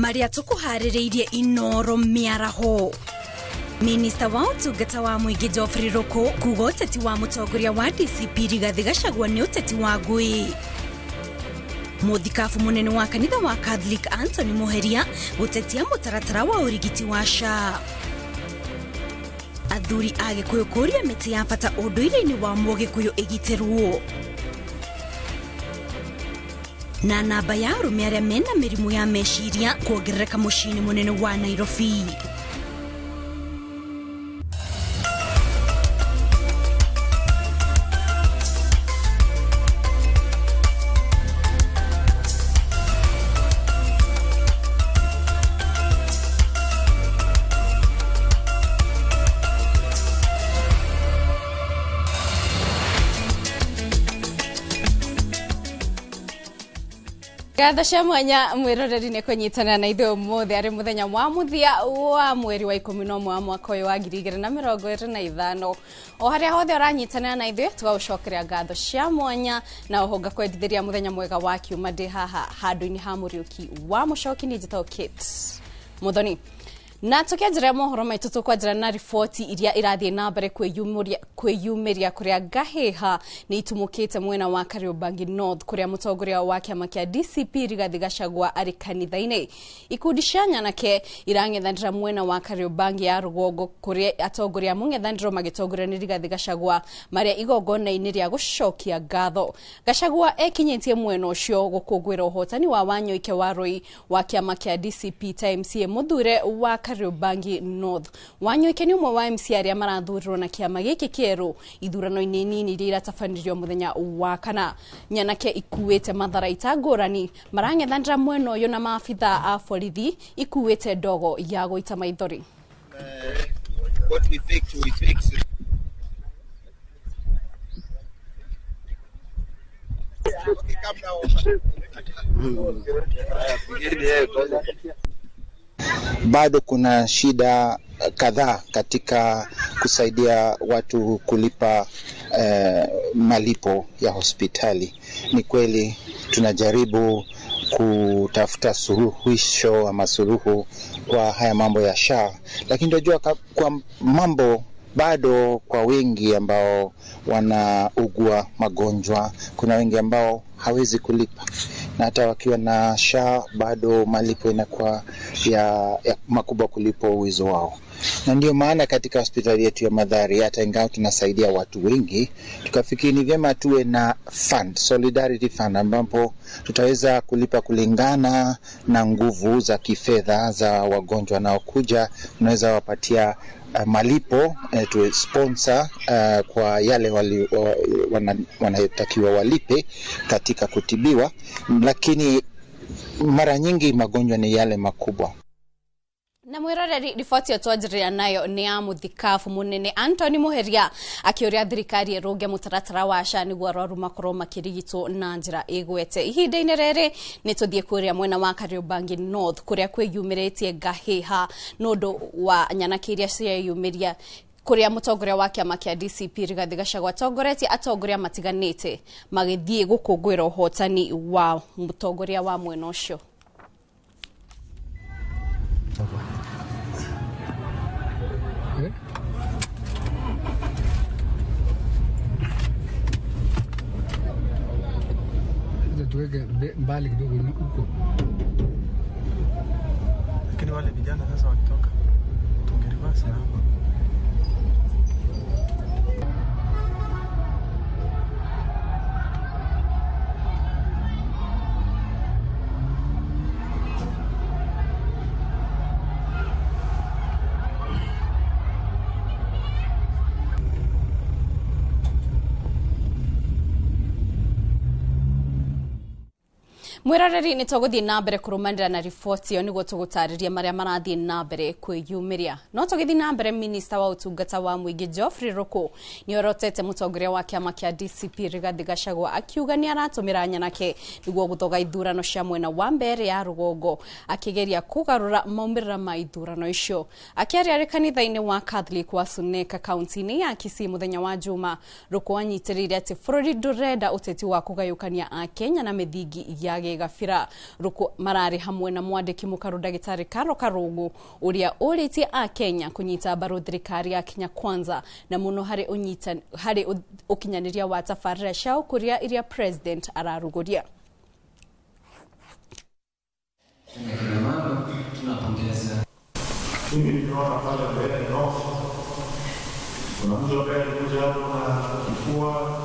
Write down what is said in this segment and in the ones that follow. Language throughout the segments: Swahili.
Maria tukuharireirie inoro miaraho. Minista wa utungata wa muingi Geoffrey Ruku kuga uteti wa mutongoria wa DCP Rigathi Gachagua ni uteti wa ngui. Muthikafu munene wa kanitha wa Catholic Anthony Muheria gutetia mutaratara wa urigiti wa SHA. Athuri Agikuyu kuria miti ya bata unduire-ini wa Mugikuyu igiterwo. Na namba ya arume aria mena mirimu ya meciria kuongerereka muciini munene wa Nairobi. Gatha cia mwanya mwiroreri ne kunyitana na ithuĩ ũmũthĩ arĩ mũthenya wa mũthia wa mweri wa 11 wa mwaka ũyũ wa 2025 o harĩa hothe ũranyitana na ithuĩ tũgagũcokeria ngatho cia mwanya na oho ngakwendithĩria mũthenya mwega wa kiuma ndĩ haha handũ-inĩ ha mũriũki wa mũcoki nĩ njĩtagwo Kate Muthoni. Na tukianjĩra mohoro maitũ tũkwanjĩra na riboti iria irathiĩ na mbere kwĩyumĩria kũrĩa ngahĩha nĩ itumũkĩte mwena wa Kariobangi North kũrĩa mũtongoria wa kĩama kĩa DCP Rigathi Gachagua arĩ kanitha-inĩ. Ikundi cia nyanake irang'ethanĩra mwena wa Kariobangi ya rũgongo kũrĩa atongoria mũng'ethanĩro magĩtongorio nĩ Rigathi Gachagua marĩa igongona-inĩ rĩa gũcokia ngatho. Gachagua ekinyĩtie mwena ũcio gũkũngũĩra ũhotani wa Wanyoike wa Rũi wa kĩama kĩa DCP ta MCA mũthure wa Kariobangi North. Wanyoike ni umwe wa MC arĩa marathurirwo na kĩama gĩkĩ kĩerũ ithurano-inĩ nini iria iratabanirio mũthenya wa kana. Nyanake ikuĩte matharaita ngũrani marang'ethanĩra mwena ũyũ na maabitha a borithi ikuĩte ndogo ya gũita maithori. What we fix, we fix. Okay, come now. Bado kuna shida kadhaa katika kusaidia watu kulipa malipo ya hospitali. Ni kweli tunajaribu kutafuta suluhisho ama suluhu kwa haya mambo ya SHA, lakini tunajua kwa mambo bado kwa wengi ambao wanaugua magonjwa, kuna wengi ambao hawezi kulipa. Na hata wakiwa na SHA bado malipo inakuwa ya makubwa kulipo uwezo wao. Na ndio maana katika hospitali yetu ya Mathari, hata ingawa tunasaidia watu wengi, tukafikiri ni vyema tuwe na fund, solidarity fund, ambapo tutaweza kulipa kulingana na nguvu za kifedha za wagonjwa wanaokuja. Tunaweza wapatia malipo tu sponsor kwa yale wanayotakiwa walipe katika kutibiwa, lakini mara nyingi magonjwa ni yale makubwa. Na mwiroreri riboti twanjĩrĩria nayo nĩ ya mũthikabu munene Anthony Muheria akĩũria thirikari ĩrũnge mũtaratara wa SHA nĩguo arwaru makorwo makĩrigitwo na njĩra ĩgwete. Ihinda-inĩ rĩrĩ nĩ tũthiĩ kũrĩa mwena wa Kariobangi North kũrĩa kwĩyumĩrĩtie ngahĩha nũndũ wa nyanake iria cieyumĩria kũrĩa mũtongoria wa kĩama kĩa DCP Rigathi Gachagua atongoretie atongoria matiganĩte magĩthiĩ gũkũngũĩra ũhotani wa mũtongoria wa mwena ũcio. Tuweke mbali kidogo huko. Lakini wale vijana sasa wakitoka tungerivasi hapa. Mwiroreri nĩ tũgũthiĩ na mbere kũrũmanĩrĩra na riboti ĩyo nĩguo tũgũtarĩria marĩa marathiĩ na mbere kwĩyumĩria. No tũgĩthiĩ na mbere, minista wa ũtungata wa mũingĩ Geoffrey Ruku nĩ orotete mũtongoria wa kĩama kĩa DCP Rigathi Gachagua akiuga nĩ aratũmĩra nyanake nĩguo gũthoga ithurano cia mwena wa mbere ya rũgongo akĩgeria kũgarũra maumĩrĩra ma ithurano icio. Akĩaria arĩ kanitha-inĩ wa Catholic wa Suneka kaunti-inĩ ya Kisii mũthenya wa Juma, Ruku anyitĩrĩire atĩ bũrũri ndũrenda ũteti wa kũgayũkania a Kenya na mĩthingi ya gigabira ruko marari hamwe na mwandiki mukaru Ndagitari Karo Karugu uria uritie a Kenya kunyita mbaru thirikari ya Kenya Kwanza na muno hari ukinyaniria wa tafarira ciao kuria iria president araruguria. Mimi nimeona pale mbele North kuna mtu ambaye alikuja hapo na kifua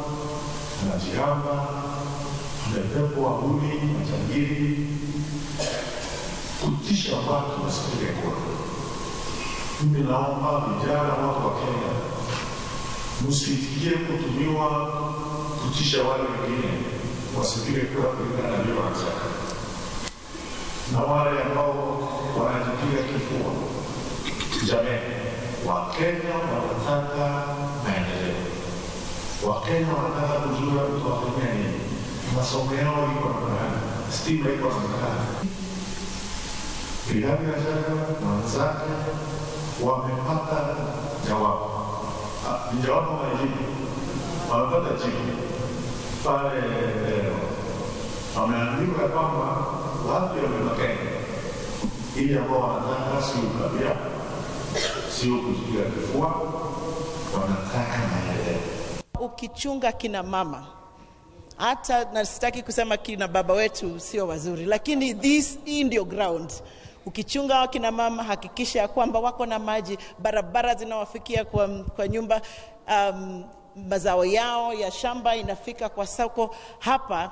na jiramba na pepo wa huli na tajiri kutisha watu wasipige kura. Mimi naomba vijana watu wa Kenya msifikie kutumiwa kutisha wale wengine wasipige kura kulingana na vile wanataka. Na wale ambao wanajipiga kifua, jamani, Wakenya wanataka maendeleo. Wakenya wanataka kujua tutawafanyia nini. Masomo yao iko namna gani, stima iko namna gani. Rigathi Gachagua na wenzake wamepata jawabu. Ni jawabu majibu. Wamepata jibu pale leo. Wameambiwa kwamba watu wa Kenya ili ambao wanataka si ukabila, sio kujipiga kifua, wanataka maendeleo. Ukichunga kina mama, hata na sitaki kusema kina baba wetu sio wazuri, lakini this ndio ground. Ukichunga kina mama, hakikisha kwamba wako na maji, barabara zinawafikia kwa nyumba, mazao yao ya shamba inafika kwa soko. Hapa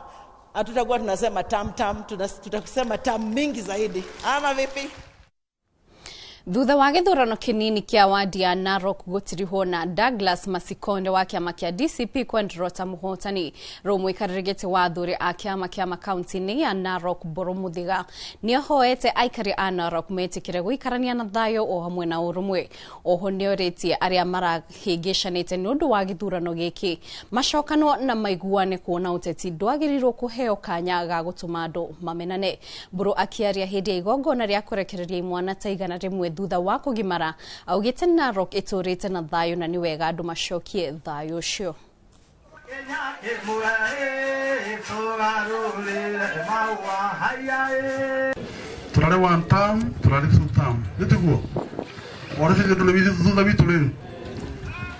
hatutakuwa tunasema tam, tutasema tam mingi zaidi. Ama vipi? Thutha wa githurano kinini kia wadi ya Narok gutiriho na Douglas Masikonde wa kiama kia DCP kwendero ta muhotani rumwikarigite wa athuri a kiama kia makaunti-ini ya Narok Boromuthiga niohoete aikari a Narok metikire guikarania na thayo o hamwe na urumwe. Oho nioritie aria marahingishanite ni undu wa githurano giki macokano na maiguane kuona uteti ndwagirirwo kuheo kanya ga gutuma andu mamenane. Buru akiaria hindi ya igongona ria kurekereria imwana ta igana rimwe thutha wa kugimara augite Narok iturite na thayo na ni wega andu macokie thayo ucio. Turare one term, turare two term. Nituguo. Orese ke tulebizi thutha bitu riu.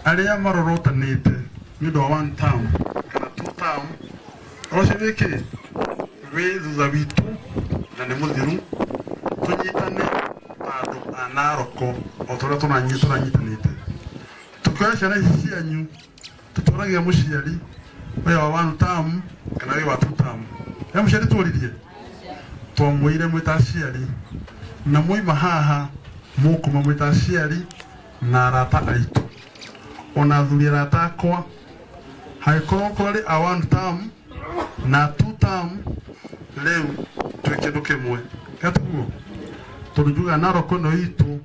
Aria marorotanite ni do one term kana two term. Orese beke we thutha bitu na ne muthiru tunyitane ando anaroko otora tunanyitanite tukasha na cianyu tutoragia muciari we wa one term kana we wa two term ya muciari turirie twamwire mwitaciari na muima haha mukuma mwitaciari na rata aitu ona thuri rata kwa haikorokore a one term na two term leo twekeduke mwe katuguo turujuga Naroko no itu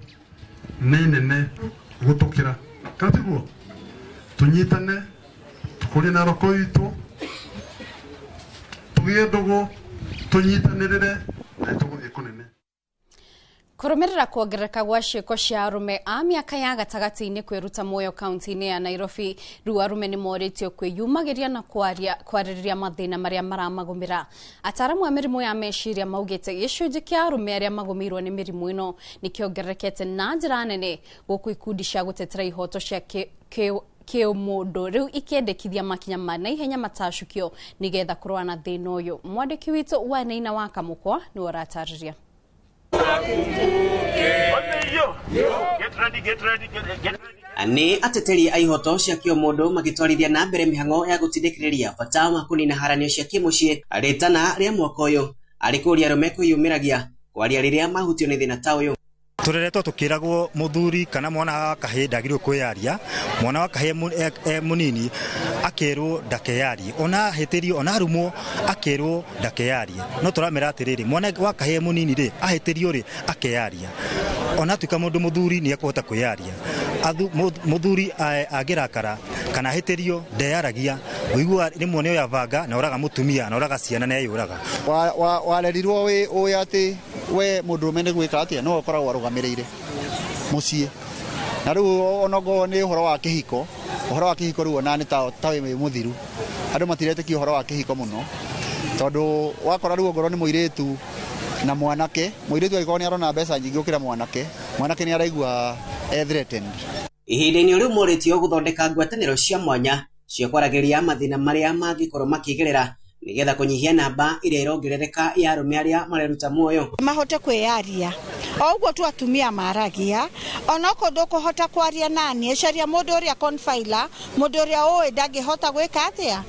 nene gutukira katuguo tunyitane tukuri Naroko itu tugie ndugu tunyitanirire na tuguthie kunene. Kurumirira kuongerereka gwa ciiko cia arume a miaka ya gatagati-ini kwiruta muoyo kaunti-ini ya Nairobi, riu arume ni moritio kwiyumagiria na kwaririria mathina maria maramagumira. Ataramu a mirimu ya meciria maugite gicunji kia arume aria magumirwo ni mirimu ino ni kiongererekete na njira nene guku ikundi cia gutetera ihoto cia kiumundu riu ikiendekithia makinya mana ihenya matacukio nigetha kurwa na thina uyu. Mwandiki witu wa Neina wa Kamukwa ni oratariria. Ni ateteri a ihoto cia kĩũmũndũ magĩtwarithia na mbere mĩhang'o ya gũtindĩkĩrĩria bata wa kũnina haranio cia kĩmũciĩ rĩtana rĩa mwaka ũyũ arĩ kũria arũme kwĩyumĩragia kwaria rĩrĩa mahutio nĩ thĩna ta ũyũ. Tureretwo tukiragwo muthuri kana mwana wa kahĩ ndagirwo kwiyaria, mwana wa kahĩ munini akerwo ndakeyari, ona hitirio ona arumo akerwo ndakeyari. No turamera atiriri mwana wa kahĩ munini ri ahitirio ri akeyaria, ona tuka mundu muthuri ni akuhota kwiyaria. Muthuri agirakara kana hitirio ndeyaragia, uigua rimwe ni oyavanga na oraga mutumia na oraga ciana na yuraga. Warerirwo we ati we mundurume ni gwika atia no okoragwo arugamirire mucie na riu onogo ni uhoro wa kihiko riu ona ni ta we muthiru andu matirete ki uhoro wa kihiko muno tondu wakora riu ngoro ni muiretu na mwanake muiretu agikoni arona mbeca nyingi ukira mwanake ni araigua threatened. Ihinda-inĩ rĩu moritio guthondeka ngwatanĩro cia mwanya cia kwaragiria mathina maria mangikorwo makigerera nigetha kunyihia namba iria irongerereka ya arume aria mareruta muoyo mahote kweyaria oguo tu atumia maragia onako ndukuhota kwaria nani ecaria mundu uria confiler mundu uria oe ndangihota gwika atia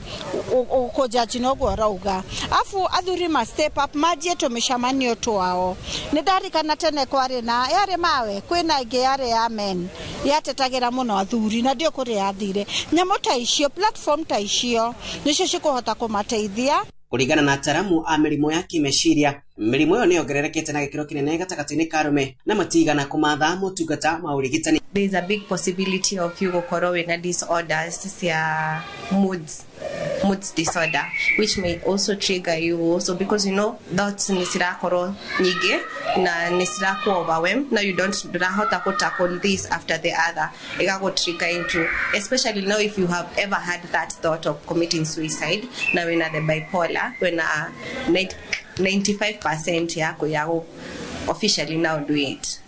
ukojaji noguo rauga afu athuri ma step up majie tumishamanio twao nindarikana tene kwari na yare mawe kwina ingi yare ya men yatetagira muno athuri na ndio kuri yathire nyamo ta icio platform ta icio nicio cikuhota kumateithia. Kuringana na ataramu a mĩrimũ ya kĩmeciria, mĩrimũ ĩyo nĩyongererekete na gĩkĩro kĩnene gatagatĩ-inĩ ka arũme na matigana kũmatha motungata ma ũrigitani. There is a big possibility of you gukorwo wina disorders cia moods disorder, which may also trigger you also because you know thoughts ni cirakorwo nyingi na ni ciraku overwhelm. Now you don't rahota ko tackle this after the other. Igago trigger into, especially now if you have ever had that thought of committing suicide. Now when the bipolar, when 95% yako yago officially now do it.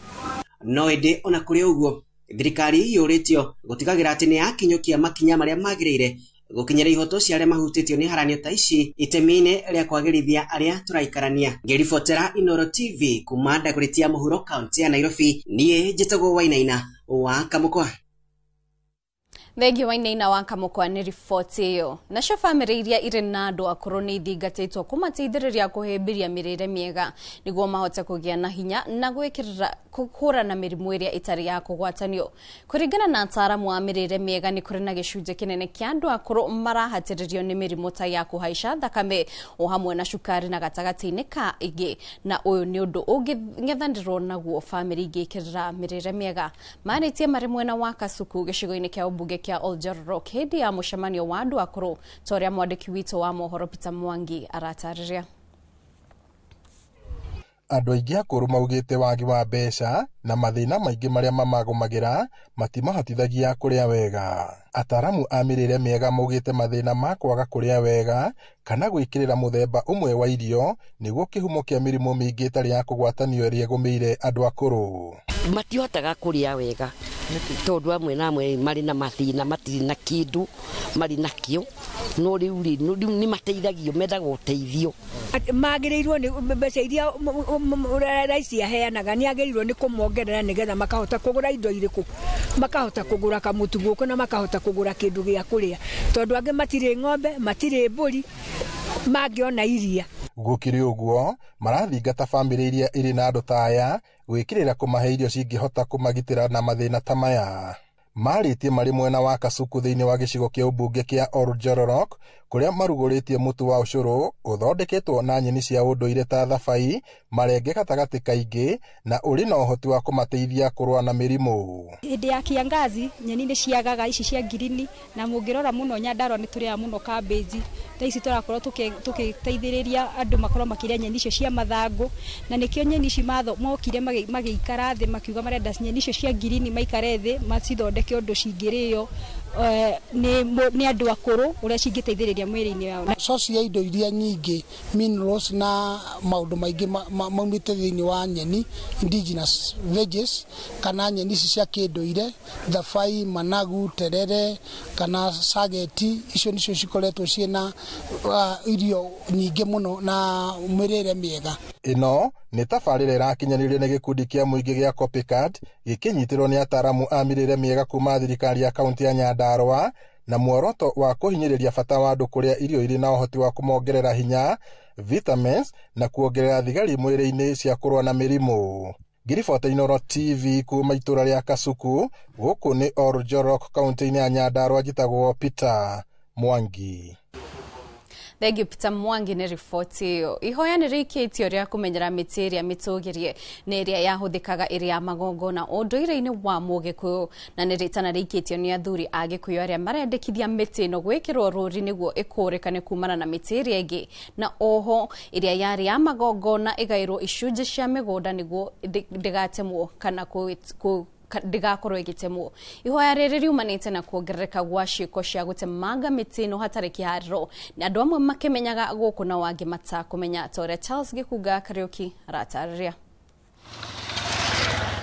No ende ona kuri uguo thirikari yũrĩtio gũtigagira atĩ nĩ yakinyũkia makinya marĩa magĩrĩire gũkinyĩra ihoto cia arĩa mahutĩtio nĩ haranio ta ici itemi-inĩ rĩa kwagĩrithia arĩa tũraikarania. Ngĩribotera Inooro TV kuma Ndagũrĩti ya mũhuro kaunti ya Nairobi, niĩ njĩtagwo Wainaina wa Kamũkwa. Thegi Wainaina wa Kamũkwa nĩ riboti ĩyo. Nacio bamĩrĩ iria irĩ na andũ akũrũ nĩ ithingatĩtwo kũmateithĩrĩria kũhĩmbĩria mĩrĩre mĩega nĩguo mahote kũgĩa na hinya na gwĩkĩrĩra kũhũrana mĩrimũ ĩrĩa ĩtarĩ ya kũgwatanio. Kũringana na ataaramu a mĩrĩre mĩega nĩ kũrĩ na gĩcunjĩ kĩnene kĩa andũ akũrũ marahatĩrĩrio nĩ mĩrimũ ta ya kũhaica thakame o hamwe na cukari na gatagatĩ-inĩ ka ingĩ, na ũyũ nĩ ũndũ ũng'ethanĩrwo naguo bamĩrĩ ingĩkĩrĩra mĩrĩre mĩega. Marĩtie marĩ mwena wa Kasuku gĩcigo-inĩ kĩa ũmbunge kia Oljororok hĩndĩ ya mũcemanio wa andũ akũrũ ta ũrĩa mwandĩki witũ wa mohoro Peter Mwangi aratarĩria. Andũ aingĩ akũrũ maugĩte wagi wa mbeca na mathĩna maingĩ marĩa mamagũmagĩra matimahotithagia kũrĩa wega. Ataaramu a mĩrĩre mĩega maugĩte mathĩna ma kwaga kũrĩa wega kana gwĩkĩrĩra mũthemba ũmwe wa irio nĩguo kĩhumo kĩa mĩrimũ mĩingĩ ĩtarĩ ya kũgwatanio ĩrĩa ĩgũmĩire andũ akũrũ. Matihotaga kũrĩa wega tondũ amwe na amwe marĩ na mathĩna matirĩ na kĩndũ marĩ nakĩo, no rĩu nĩ mateithagio mendaga ũteithio. Magĩrĩirwo nĩ mbeca iria raici aheanaga nĩ agĩrĩirwo nĩ kũmongerera nĩgetha makahota kũgũra indo irĩkũ, makahota kũgũra kamũtu gũkũ na makahota kũgũra kĩndũ gĩa kũrĩa, tondũ angĩ matirĩ ng'ombe matirĩ mbũri mangĩona iria. Gũkĩrĩ ũguo marathingata bamĩrĩ iria irĩ na andũ ta aya gwĩkĩrĩra kũmahe irio cingĩhota kũmagitĩra na mathĩna ta maya. Marĩtie marĩ mwena wa Kasuku thĩinĩ wa gĩcigo kĩa ũmbunge kĩa Oljororok kũrĩa marugũrĩtie mũtu wa ũcũrũ ũthondeketwo na nyeni cia ũndũire ta thabai, marenge gatagatĩ kaingĩ na ũrĩ na ũhoti wa kũmateithia kũrũa na mĩrimũ. Hĩndĩ ya kiangazi nyeni nĩ ciagaga ici cia ngirini, na mũngĩrora mũno Nyandarua nĩ tũrĩa mũno cabbage. Ta ici tũrakorwo tũkĩteithĩrĩria andũ makorwo makĩrĩa nyeni icio cia mathangũ, na nĩkĩo nyeni ici mokire magĩikara thĩ makiuga marenda nyeni icio cia ngirini maikare thĩ macithondeke ũndũ cingĩrĩo nĩ andũ akũrũ ũrĩa cingĩteithĩrĩria mwĩrĩ-inĩ wao. Source ya indo iria nyingĩ minerals na maũndũ maingĩ maumĩte thĩinĩ wa nyeni, indigenous veggies kana nyeni ici cia kĩndũire, thabai, managu, terere kana sageti, icio nicio cikoretwo ciĩna irio nyingĩ mũno na mĩrĩre mĩega. Ĩno nĩ tabarĩra ĩrakinyanĩrio nĩ gĩkundi kĩa mũingĩ gĩa Copycat gĩkĩnyitĩrwo nĩ ataaramu a mĩrĩre mĩega kuma thirikari ya kaunti ya Nyandarua na muoroto wa kũhinyĩrĩria bata wa andũ kũrĩa irio irĩ na ũhoti wa kũmongerera hinya, vitamins na kuongerera thigari mwĩrĩ-inĩ cia kũrũa na mĩrimũ. Ngiribota Inooro TV kuma itũra rĩa Kasuku gũkũ nĩ Oljororok kaunti-inĩ ya Nyandarua, njĩtagwo Peter Mwangi. Thegi Peter Mwangi nĩ riboti ĩyo. Ihoya nĩ rĩikĩtio rĩa kũmenyera mĩtĩ ĩrĩa mĩtũgĩrie nĩ ĩrĩa yahũthĩkaga ĩrĩ ya magongona ũndũire-inĩ wa Mũgĩkũyũ, na nĩ rĩtana rĩikĩtio nĩ athuri a Gĩkũyũ arĩa marendekithia mĩtĩ ĩno gwĩkĩrwo rũri nĩguo ĩkũrĩkane kumana na mĩtĩ ĩrĩa ĩngĩ, na oho ĩrĩa yarĩ ya magongona ĩgaĩrwo icunjĩ cia mĩgũnda nĩguo ndĩgatemwo kana ndigakorwo igitemwo ihoya riri riumanite na kuongerereka gwa ciiko cia gutemanga miti no hatari kihariro ni andu amwe makimenyaga guku na wangi matakumenya Toria Charles Gikuga Kariuki aratariria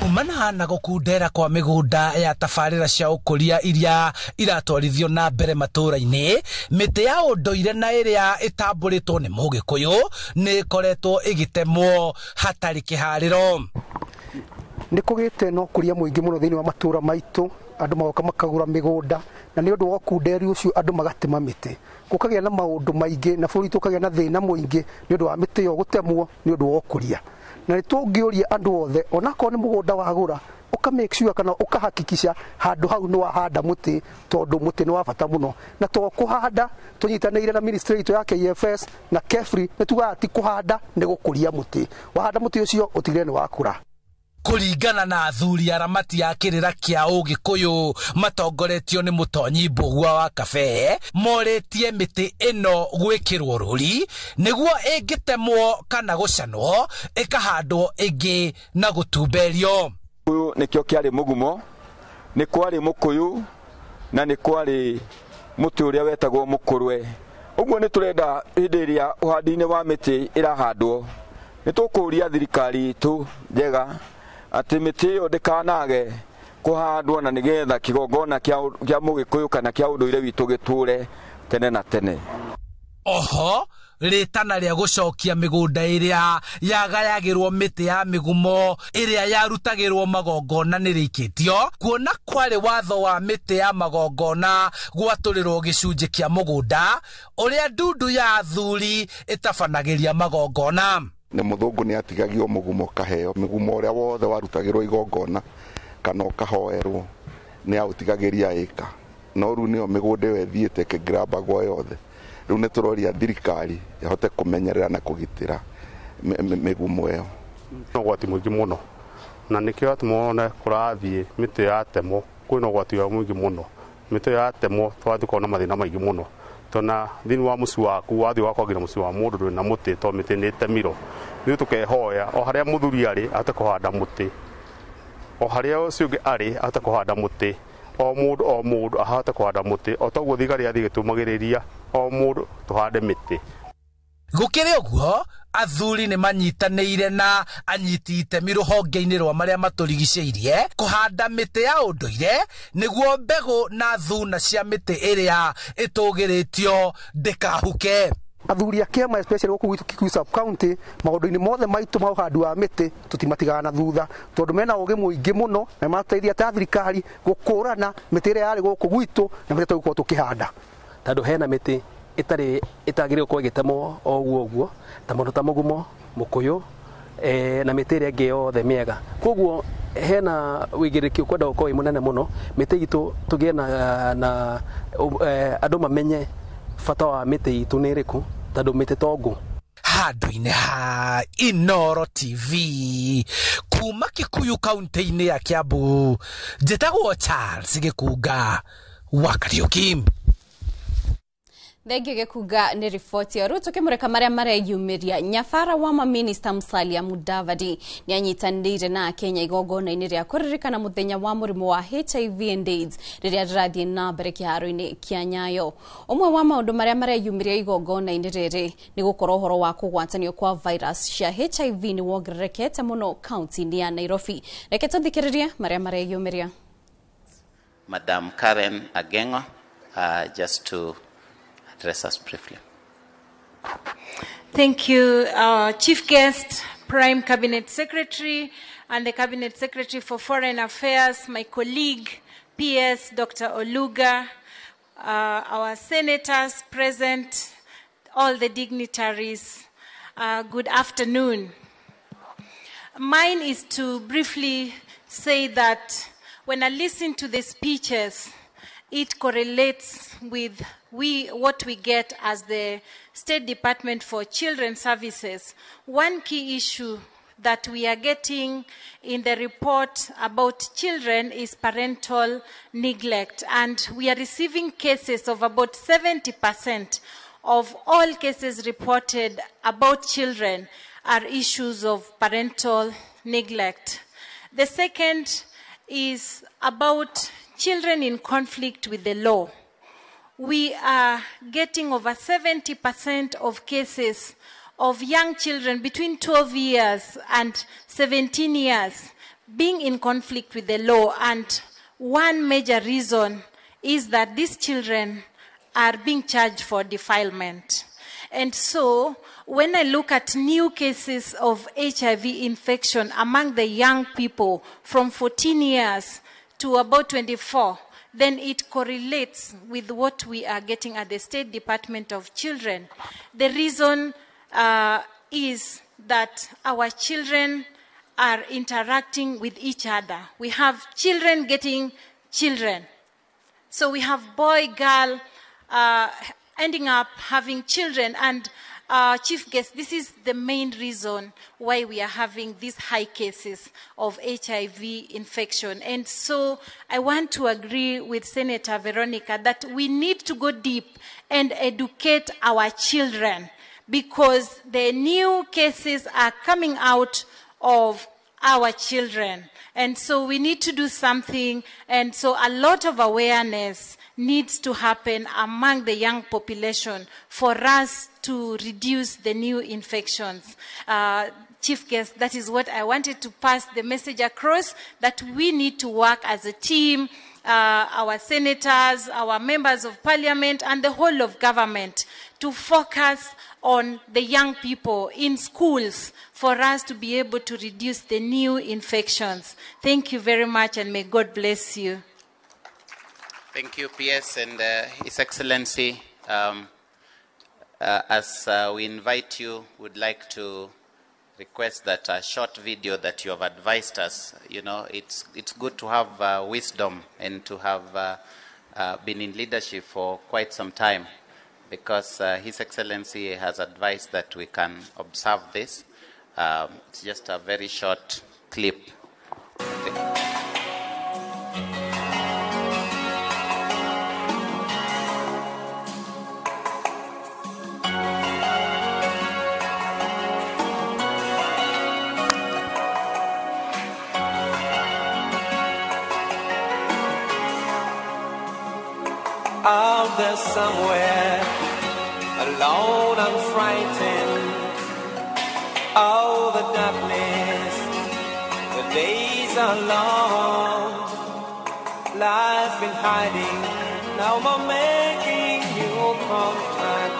umana na gukundera kwa migunda ya tafarira cia ukuria iria iratwarithio na mbere matura-ini miti ya unduire na iria itamburitwo ni Mugikuyu ni koretwo igitemwo hatari kihariro ni kugite no kuria muingi muno thiini wa matura maitu andu magoka makagura migunda na ni undu wa kunderi ucio andu magatema miti gukagia na maundu maingi na bũrũri tukagia na thina muingi ni undu wa miti yo gutemwo ni undu wa ukuria na nitungiuria andu othe onako ni mugunda wagura uka make sure kana ukahakikisha handu hau no wahanda muti tondu muti ni wa bata muno na to kuhanda tunyitanĩire na ministry ya KFS na KEFRI nituga ati kuhanda ni gukuria muti wahanda muti ucio utigire ni wakura kuringana na athuri aramati ya kirira kia Ugikuyu matongoretio ni Mutonyi Mbugua wa Kabe moretie miti ino gwikirwo ruri niguo ingitemwo kana gucanwo ikahandwo ingi na gutumberio uyu nikio kiari mugumo ni kwari Mukuyu na ni kwari muti uria wetagwo mukurwe uguo ni turenda hindi iria uhandi-ini wa miti irahandwo ni tukuria thirikari tu njega ati miti yo ndikanage kuhandwo na nigetha kigongona kia Mugikuyu kana kia unduire witu giture tene na tene oho ritana ria gucokia migunda iria yagayagirwo miti ya migumo iria yarutagirwo magongona nirikitio kuona kwari watho wa miti ya magongona gwaturirwo gicunji kia mugunda uria ndundu ya athuri itabanagiria magongona ni muthungu ni atigagio mugumo kaheo migumo uria wothe warutagirwo igongona kana ukahoerwo ni autigagiria ika no ru ni o migunda wethiite kigraba gwa yothe riu ni turoria thirikari yahote kumenyerera na kugitira migumo iyo no gwati mwingi muno na nikio atumone kurathie miti ya temo kwino gwati wa mwingi muno miti ya temo twathi kona mathina maingi muno tona thini wa muci waku wathi wakwagira muci wa mundu na muti to miti ni temiro ni tukehoya o haria muthuri ari atakuhanda muti o haria ucio ungi ari atakuhanda muti o mundu ahata kuhanda muti o toguo thigari athi gitumagiriria o mundu tuhande miti gukiri uguo athuri ni manyitanĩire na anyiti itemi ruhonge-ini rwa maria maturigicĩirie kuhanda miti ya unduire niguo mbegu na thuna cia miti iria itugiritio ndikahuke athuri akiama especially guku gwitu Kikuyu sub county maundu-ini mothe maitu ma uhandi wa miti tutimatigana na thutha tondu mena ugi muingi muno na mateithia ta thirikari gukurana miti iria yari guku gwitu na miti tugukorwo tukihanda tondu hena miti itagire ko gitemwo oguo ta mundu ta mugumo Mukuyu na miti iria ingi yothe miega koguo hena wigiriki kwenda gukorwo munene muno miti itu tugie na andu mamenye fata wa miti itu ni riku tondu miti tongu handu-ini ha Inoro TV kuma Kikuyu kaunti-ini ya Kiambu njitagwo Charles Gikuga wa Kariuki Thenge Gikuga ni ripoti ya ruto kimureka maria mareyumiria nyabara wa maminista Musalia Mudavadi ni anyitanire na Kenya igongona-ini ria kuririkana muthenya wa murimu wa HIV and AIDS riria rirathie na mbere kiharo-ini kia Nyayo umwe wa maundu maria mareyumiria igongona-ini riri ni gukorwo uhoro wa kugwatanio kwa virus cia HIV ni wongererekete muno kaunti-ini ya Nairobi reke tuthikiririe maria mareyumiria Madam Karen Agengo just to address us briefly. Thank you, Chief Guest, Prime Cabinet Secretary, and the Cabinet Secretary for Foreign Affairs, my colleague, PS Dr. Oluga, our senators present, all the dignitaries, good afternoon. Mine is to briefly say that when I listen to the speeches, it correlates with what we get as the State Department for Children's Services. One key issue that we are getting in the report about children is parental neglect. And we are receiving cases of about 70% of all cases reported about children are issues of parental neglect. The second is about children in conflict with the law. We are getting over 70% of cases of young children between 12 years and 17 years being in conflict with the law. And one major reason is that these children are being charged for defilement. And so when I look at new cases of HIV infection among the young people from 14 years to about 24, then it correlates with what we are getting at the State Department of Children. The reason is that our children are interacting with each other. We have children getting children. So we have boy, girl, ending up having children. And Chief Guest, this is the main reason why we are having these high cases of HIV infection. And so I want to agree with Senator Veronica that we need to go deep and educate our children, because the new cases are coming out of our children. And so we need to do something. And so a lot of awareness needs to happen among the young population for us to reduce the new infections. Chief Guest, that is what I wanted to pass the message across, that we need to work as a team, our senators, our members of parliament, and the whole of government to focus on the young people in schools for us to be able to reduce the new infections. Thank you very much, and may God bless you. Thank you, PS, and His Excellency. As we invite you, would like to request that a short video that you have advised us, you know, it's good to have wisdom and to have been in leadership for quite some time, because His Excellency has advised that we can observe this. It's just a very short clip. Out there somewhere, alone and frightened. Oh, the darkness, the days are long. Life been hiding, now more making new contact.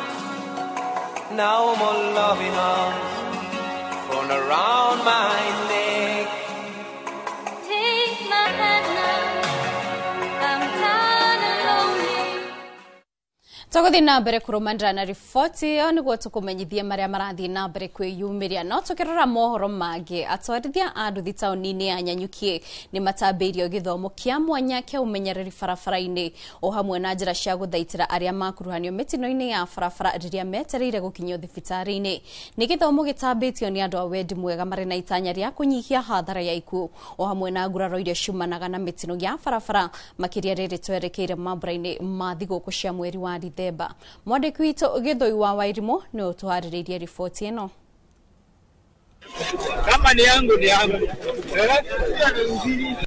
Now more loving arms thrown around my neck. Take my hand now, I'm tired and lonely. Tuguthi na mbere kurumandira na riboti o niguo tukumenyithie maria marathie na mbere kwiyumiria no tukirora mohoro mangi atwarithia anduthi tauni-ini ya Nyanyuki ni matambiirio githomo kia mwanya kia umenyereri barabara-ini o hamwe na njira cia guthaitira aria makuruhanio mitino-ini ya barabara riria metereire gukinyio thibitari-ini. Ni githomo gitambitio ni andu a wendi mwega mari na itanya ria kunyihia hathara ya ikuo o hamwe na nguraro iria ciumanaga na mitino ya barabara makiria riri twerekeire mambura-ini ma thiguku cia mweri wa Dithemba. Mwandiki witu Githoi wa Wairimu ni utuhaririirie riboti ino. Kama ni yangu ni yangu.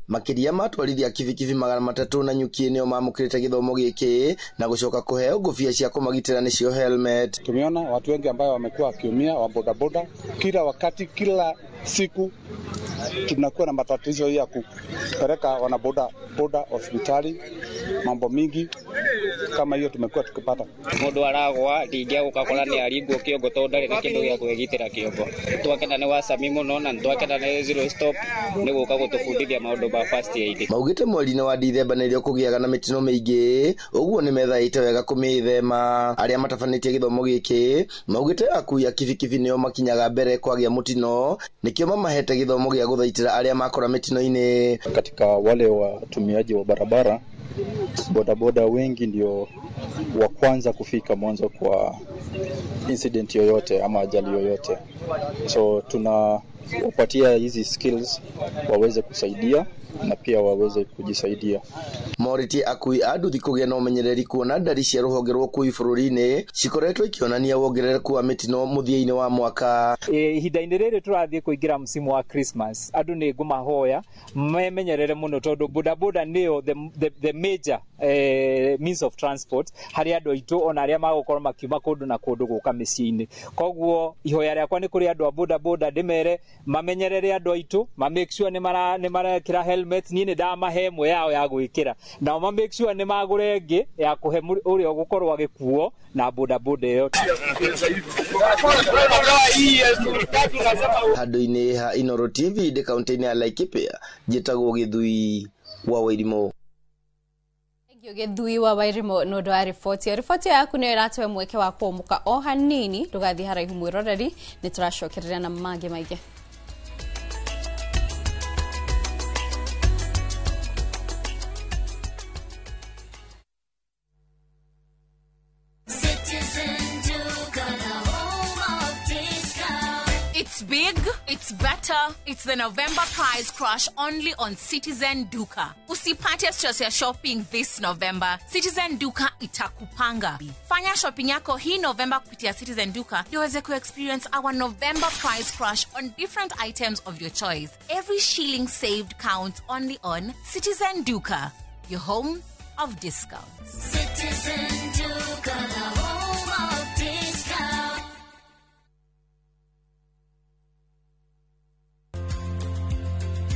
Makiria matwarithia kibikibi 300 na Nyuki nio mamukirite githomo giki na gucoka kuheo ngufia cia kumagitira nicio helmet. Tumeona watu wengi ambao wamekuwa wakiumia wa bodaboda kila wakati, kila siku tunakuwa na matatizo ya kupeleka wanaboda hospitali, mambo mingi kama hiyo tumekuwa tukipata. Mundu aragwa ndingia gukakora ni aringwo kiongo to ndari na kindu gya kwegitira kiongo. Twakena ni wasami muno na twakena ni zero stop ni guka gutufundithia maundu ma first aid. Maugite mweri-ini wa Dithemba nirio kugiaga na mitino miingi, uguo ni methaite wega kumithema. Aria matabanitie githomo giki maugite akui ya kibikibi nio makinyaga mbere kwagia mutino, nikio mamahete githomo gia guthaitira aria makora mitino-ini. Katika wale watumiaji wa barabara, bodaboda wengi ndio wa kwanza kufika mwanzo kwa incident yoyote ama ajali yoyote. So kupatia hizi skills waweze kusaidia na pia waweze kujisaidia. Moriti akui aduthi kugia na umenyereri kuona ndari cia ruhonge rwa kui bururi-ini cikoretwo ikionania wongerereku wa mitino muthia-ini wa mwaka. Ihinda-ini riri turathie kuingira msimu wa Christmas, andu ni ngumahoya memenyerere muno tondu bodaboda nio the major means of transport hari andu aitu ona aria magukorwo makiuma kundu na kundu guka micii-ini. Koguo ihoya riakwa ni kuri andu a bodaboda ndimere mamenyerere andu aitu, ma make sure ni marekira helmet, ni ndamahe mwe yao ya gwikira na ma make sure ni magure ngi ya kuhe uri ogukorwo agikuo na bodaboda yo. Handu-ini ha Inooro TV de kaunti-ini ya Laikipia njitagwo Githui wa Wairimo. Githui wa Wairimo no ndo riboti yaku ni iratuwe mweke wa kuomuka o hanini ndugathi haraihu mwiroreri ni turacokerera na mangĩ maingĩ. It's big, it's better, it's the November prize crush only on Citizen Duka. Usipate stress ya shopping this November. Citizen Duka itakupanga. Fanya shopping yako hii November kupitia Citizen Duka uweze experience our November prize crush on different items of your choice. Every shilling saved counts only on Citizen Duka, your home of discounts. Citizen Duka, the home of discounts.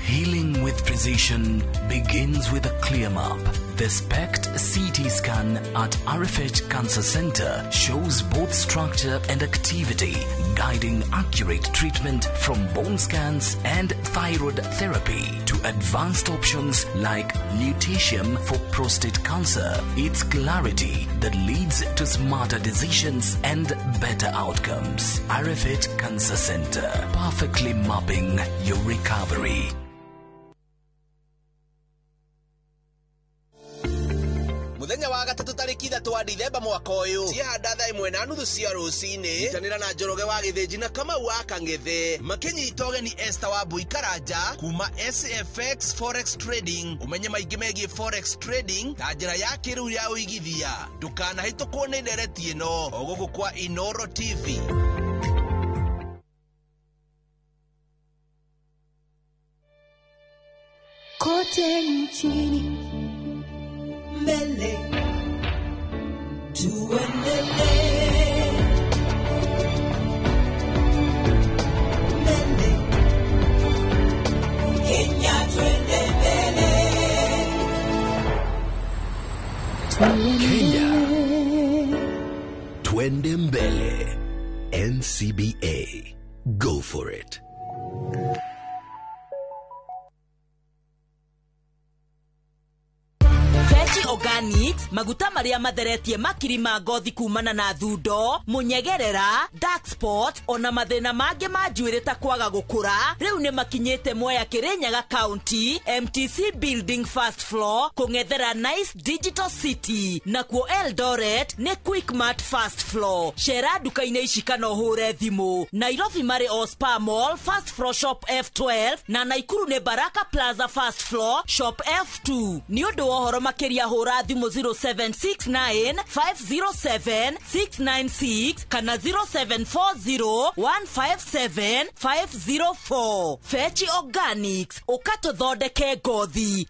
Healing with precision begins with a clear map. The SPECT CT scan at Arifet Cancer Center shows both structure and activity, guiding accurate treatment from bone scans and thyroid therapy to advanced options like lutetium for prostate cancer. It's clarity that leads to smarter decisions and better outcomes. Arifet Cancer Center, perfectly mapping your recovery. Muthenya wa gatatu tariki 3 wa Dithemba mwaka uyu cihanda thaa 1:30 cia rucini itanira na Njoroge wa Githinji na Kamau wa Kangithi makinyita ugeni Esther wa Buikaranja kuma SFX Forex Trading. Umenye maingi megie Forex Trading ta njira ya kiriu ya uigithia. Ndukanahitukwo ni ndereti ino oguku kwa Inooro TV. Kote nchini mbele tuendelee, mbele Kenya twende mbele, Kenya twende mbele. NCBA, go for it. Organics, maguta maria matheretie makiri ma ngothi kumana na thundo, munyegerera, dark spot, ona mathina mangi ma njuĩrĩ ta kwaga gũkũra. Rĩu nĩ makinyĩte Mwea Kirinyaga County, MTC Building first floor, kũng'ethera Nice Digital City. Nakuo Eldoret nĩ Quickmart first floor. Cera duka-inĩ ici kana ũhũre thimũ. Nairobi marĩ o Spa Mall first floor shop F12 na Naikuru nĩ Baraka Plaza first floor shop F2. Nĩ ũndũ wa ũhoro makĩria hũra thimũ 0769 507 696 kana 0740 157 504. Fetchi Organics, ukatũthondeke ngothi.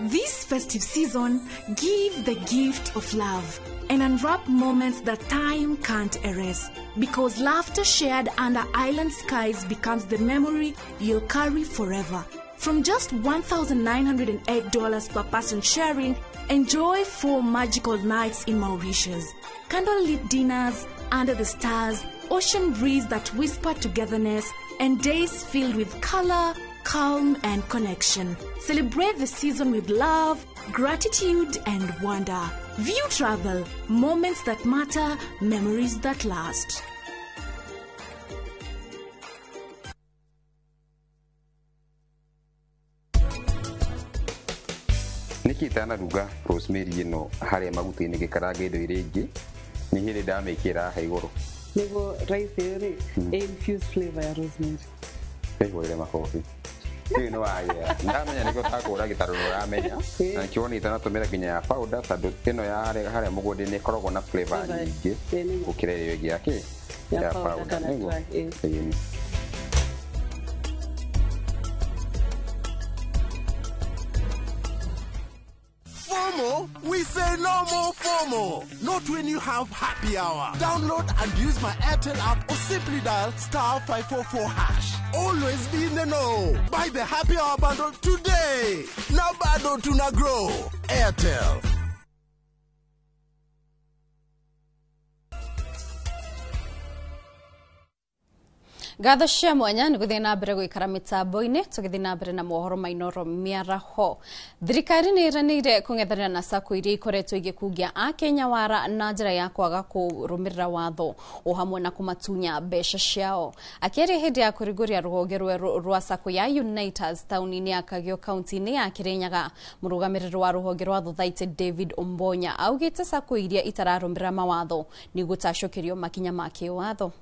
This festive season, give the gift of love and unwrap moments that time can't erase. Because laughter shared under island skies becomes the memory you'll carry forever. From just $1,908 per person sharing, enjoy 4 magical nights in Mauritius. Candlelit dinners under the stars, ocean breeze that whisper togetherness, and days filled with color, calm, and connection. Celebrate the season with love, gratitude, and wonder. View travel, moments that matter, memories that last. Nikitana ruga rosemary ino hare maguta-ini gikarange indo iria ingi ni hili ndamikira haiguru niguo rice ri infused flavor ya rosemary pego ile makofi ni no aya ndamenya niko takura gitaruru ramenya na kioni tanatumira kinya ya powder tando tino ya hare mugodi ni korogwo na flavor nyingi ukire yo yake ya powder niguo FOMO? We say no more FOMO. Not when you have happy hour. Download and use my Airtel app or simply dial *544#. Always be in the know. Buy the happy hour bundle today. Now bado tuna grow. Airtel. Gatho cia mwanya nĩ gũthiĩ na mbere gũikara mĩtambo-inĩ tũgĩthiĩ na mbere na mohoro mainoro mĩaraho. Thirikari nĩ ĩranĩire kũng'ethanĩra na SACCO iria ikoretwo igĩkungia Akenya wara na njĩra ya kwaga kũrũmĩrĩra watho o hamwe na kũmatunya mbeca ciao. Akĩaria hĩndĩ ya kũrĩngũria rũhonge rwerũ rwa SACCO ya Uniters taũni-inĩ ya Kagio kaunti-inĩ ya Kirinyaga, mũrũgamĩrĩri wa rũhonge rwa Thothaitĩ David Ombonya augĩte SACCO iria itararũmĩrĩra mawatho nĩ gũtacũkĩrio makinya ma kĩwatho.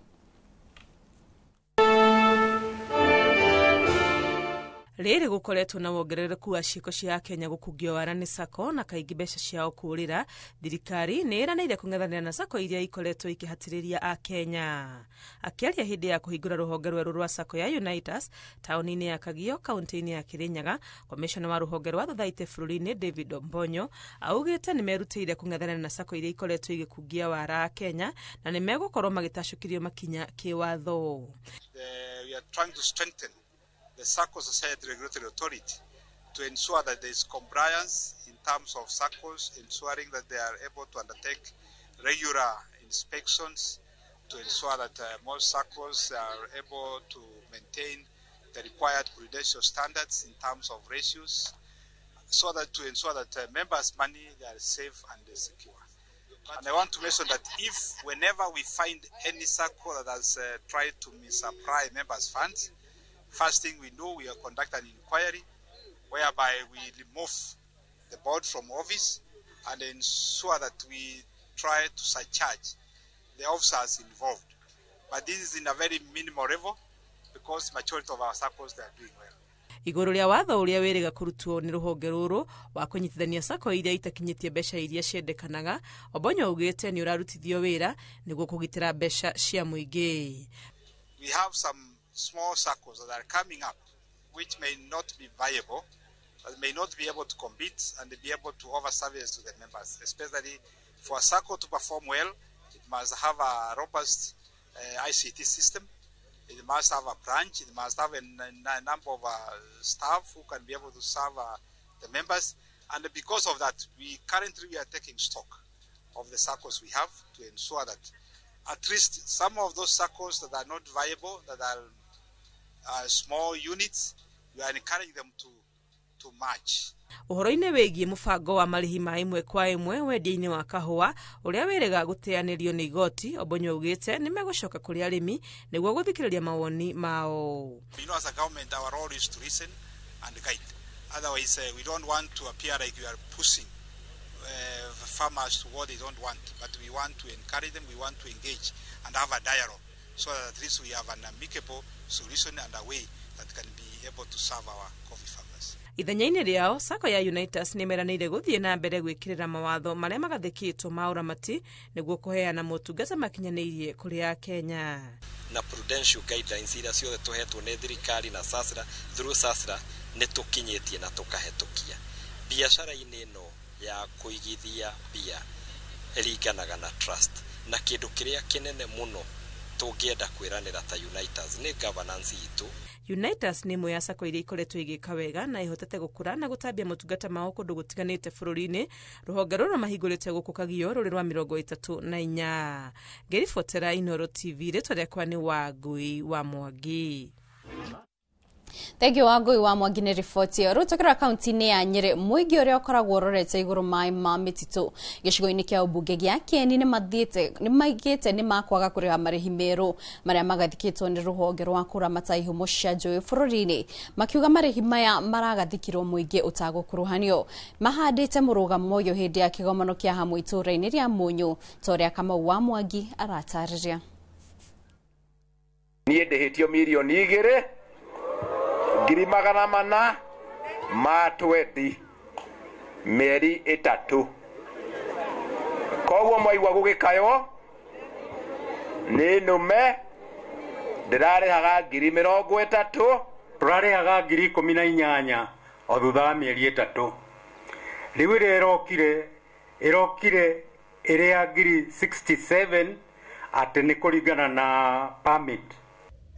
Rĩrĩ gũkoretwo na wongerereku wa ciĩko cia Kenya gũkungio wara nĩ SACCO na kaingĩ mbeca ciao kũũrĩra. Thirikari nĩ ĩranĩire kũng'ethanĩra na SACCO iria ikoretwo ikĩhatĩrĩria Akenya. Akĩaria hĩndĩ ya kũhingũra rũhonge rwerũ rwa SACCO ya Uniters taũni-inĩ ya Kagio kaunti-inĩ ya Kirinyaga, komishona wa rũhonge rwa Thothaitĩ bũrũri-inĩ David Ombonyo augĩte nĩ merutĩire kũng'ethanĩra na SACCO iria ikoretwo igĩkungia wara Akenya na nĩ megũkorwo magĩtacũkĩrio makinya kĩwatho. We are trying to strengthen the SACCOs Society Regulatory Authority to ensure that there is compliance in terms of SACCOs, ensuring that they are able to undertake regular inspections, to ensure that most SACCOs are able to maintain the required prudential standards in terms of ratios, so that to ensure that members' money they are safe and secure. And I want to mention that if whenever we find any SACCO that has tried to misapply members' funds, first thing we do, we are conduct an inquiry whereby we remove the board from office and ensure that we try to surcharge the officers involved. But this is in a very minimal level because majority of our SACCOs they are doing well. Igũrũ rĩa watho ũrĩa wĩrĩga kũrutwo nĩ rũhonge rũrũ wa kũnyitithania SACCO iria itakinyĩtie mbeca iria ciendekanaga, Ombonyo augĩte nĩ ũrarutithio wĩra nĩguo kũgitĩra mbeca cia mũingĩ. We have some small SACCOs that are coming up which may not be viable, that may not be able to compete and be able to offer services to the members. Especially for a SACCO to perform well, it must have a robust ICT system, it must have a branch, it must have a number of staff who can be able to serve the members. And because of that, we currently are taking stock of the SACCOs we have to ensure that at least some of those SACCOs that are not viable, that are small units, we are encouraging them to match. Ũhoro-inĩ wĩgiĩ mũbango wa marĩhi ma ĩmwe kwa ĩmwe wendia-inĩ wa kahũa ũrĩa wĩrĩga gũteanĩrio nĩ igoti, Ombonyo augĩte nĩ megũcoka kũrĩ arĩmi nĩguo gũthikĩrĩria mawoni mao. You know, as a government, our role is to listen and guide. Otherwise, we don't want to appear like we are pushing farmers to what they don't want, but we want to encourage them, we want to engage and have a dialogue so that at least we have an amicable solution and a way that can be able to serve our coffee farmers. Ithenya-inĩ rĩao, SACCO ya Uniters nĩ meranĩire gũthiĩ na mbere gwĩkĩrĩra mawatho marĩa magathĩkĩtwo ma ũramati nĩguo kũheana motungata makinyanĩirie kũrĩ Akenya. Na prudential guidelines iria ciothe tũhetwo nĩ thirikari na SASRA, through SASRA nĩ tũkinyĩtie na tũkahĩtũkia. Biacara-inĩ ĩno ya kũigithia mbia ĩringanaga na trust, na kĩndũ kĩrĩa kĩnene mũno tũngĩenda kwĩranĩra ta Uniters nĩ governance itũ. Uniters nĩ ĩmwe ya SACCO iria ikoretwo igĩka wega na ihotete gũkũra na gũtambia motungata mao kũndũ gũtiganĩte bũrũri-inĩ. Rũhonge rũrũ mahingũrĩte gũkũ Kagio rũrĩ rwa 34. Ngĩribotera Inooro TV, rĩtwa rĩakwa nĩ Wangui wa Mwangi. Thangi Wangui wa Mwagine riboti ĩyo. Rĩu tũkĩrora kaunti-inĩ ya Nyĩrĩ, mũingĩ ũrĩa ũkoragwo ũrorete igũrũ maĩ ma mĩtitũ gĩcigo-inĩ kĩa ũmbunge gĩa Kieni nĩ makwaga kũrĩha marĩhi merũ marĩa magathikĩtwo nĩ rũhonge rwa kũramata ihumo cia njũĩ bũrũri-inĩ. Makiuga marĩhi maya maragathikirwo mũingĩ ũtagũkuruhanio. Mahandĩte mũrũgamo ũyũ hĩndĩ ya kĩgomano kĩa hamwe itũũra-inĩ rĩa Mũnyũ, ta ũrĩa Kamau wa Mwangi aratarĩria. Niĩ ndĩhĩtio mirioni 2,400 ma 20 mĩeri 3. Koguo mwaigua gũgĩkaywo nĩ nũme ndĩrarĩhaga 30,000, tũrarĩhaga 18,000 o thutha wa mĩeri 3. Rĩu ĩrĩa ĩrokire ĩrĩa 67 atĩ nĩ kũringana na permit.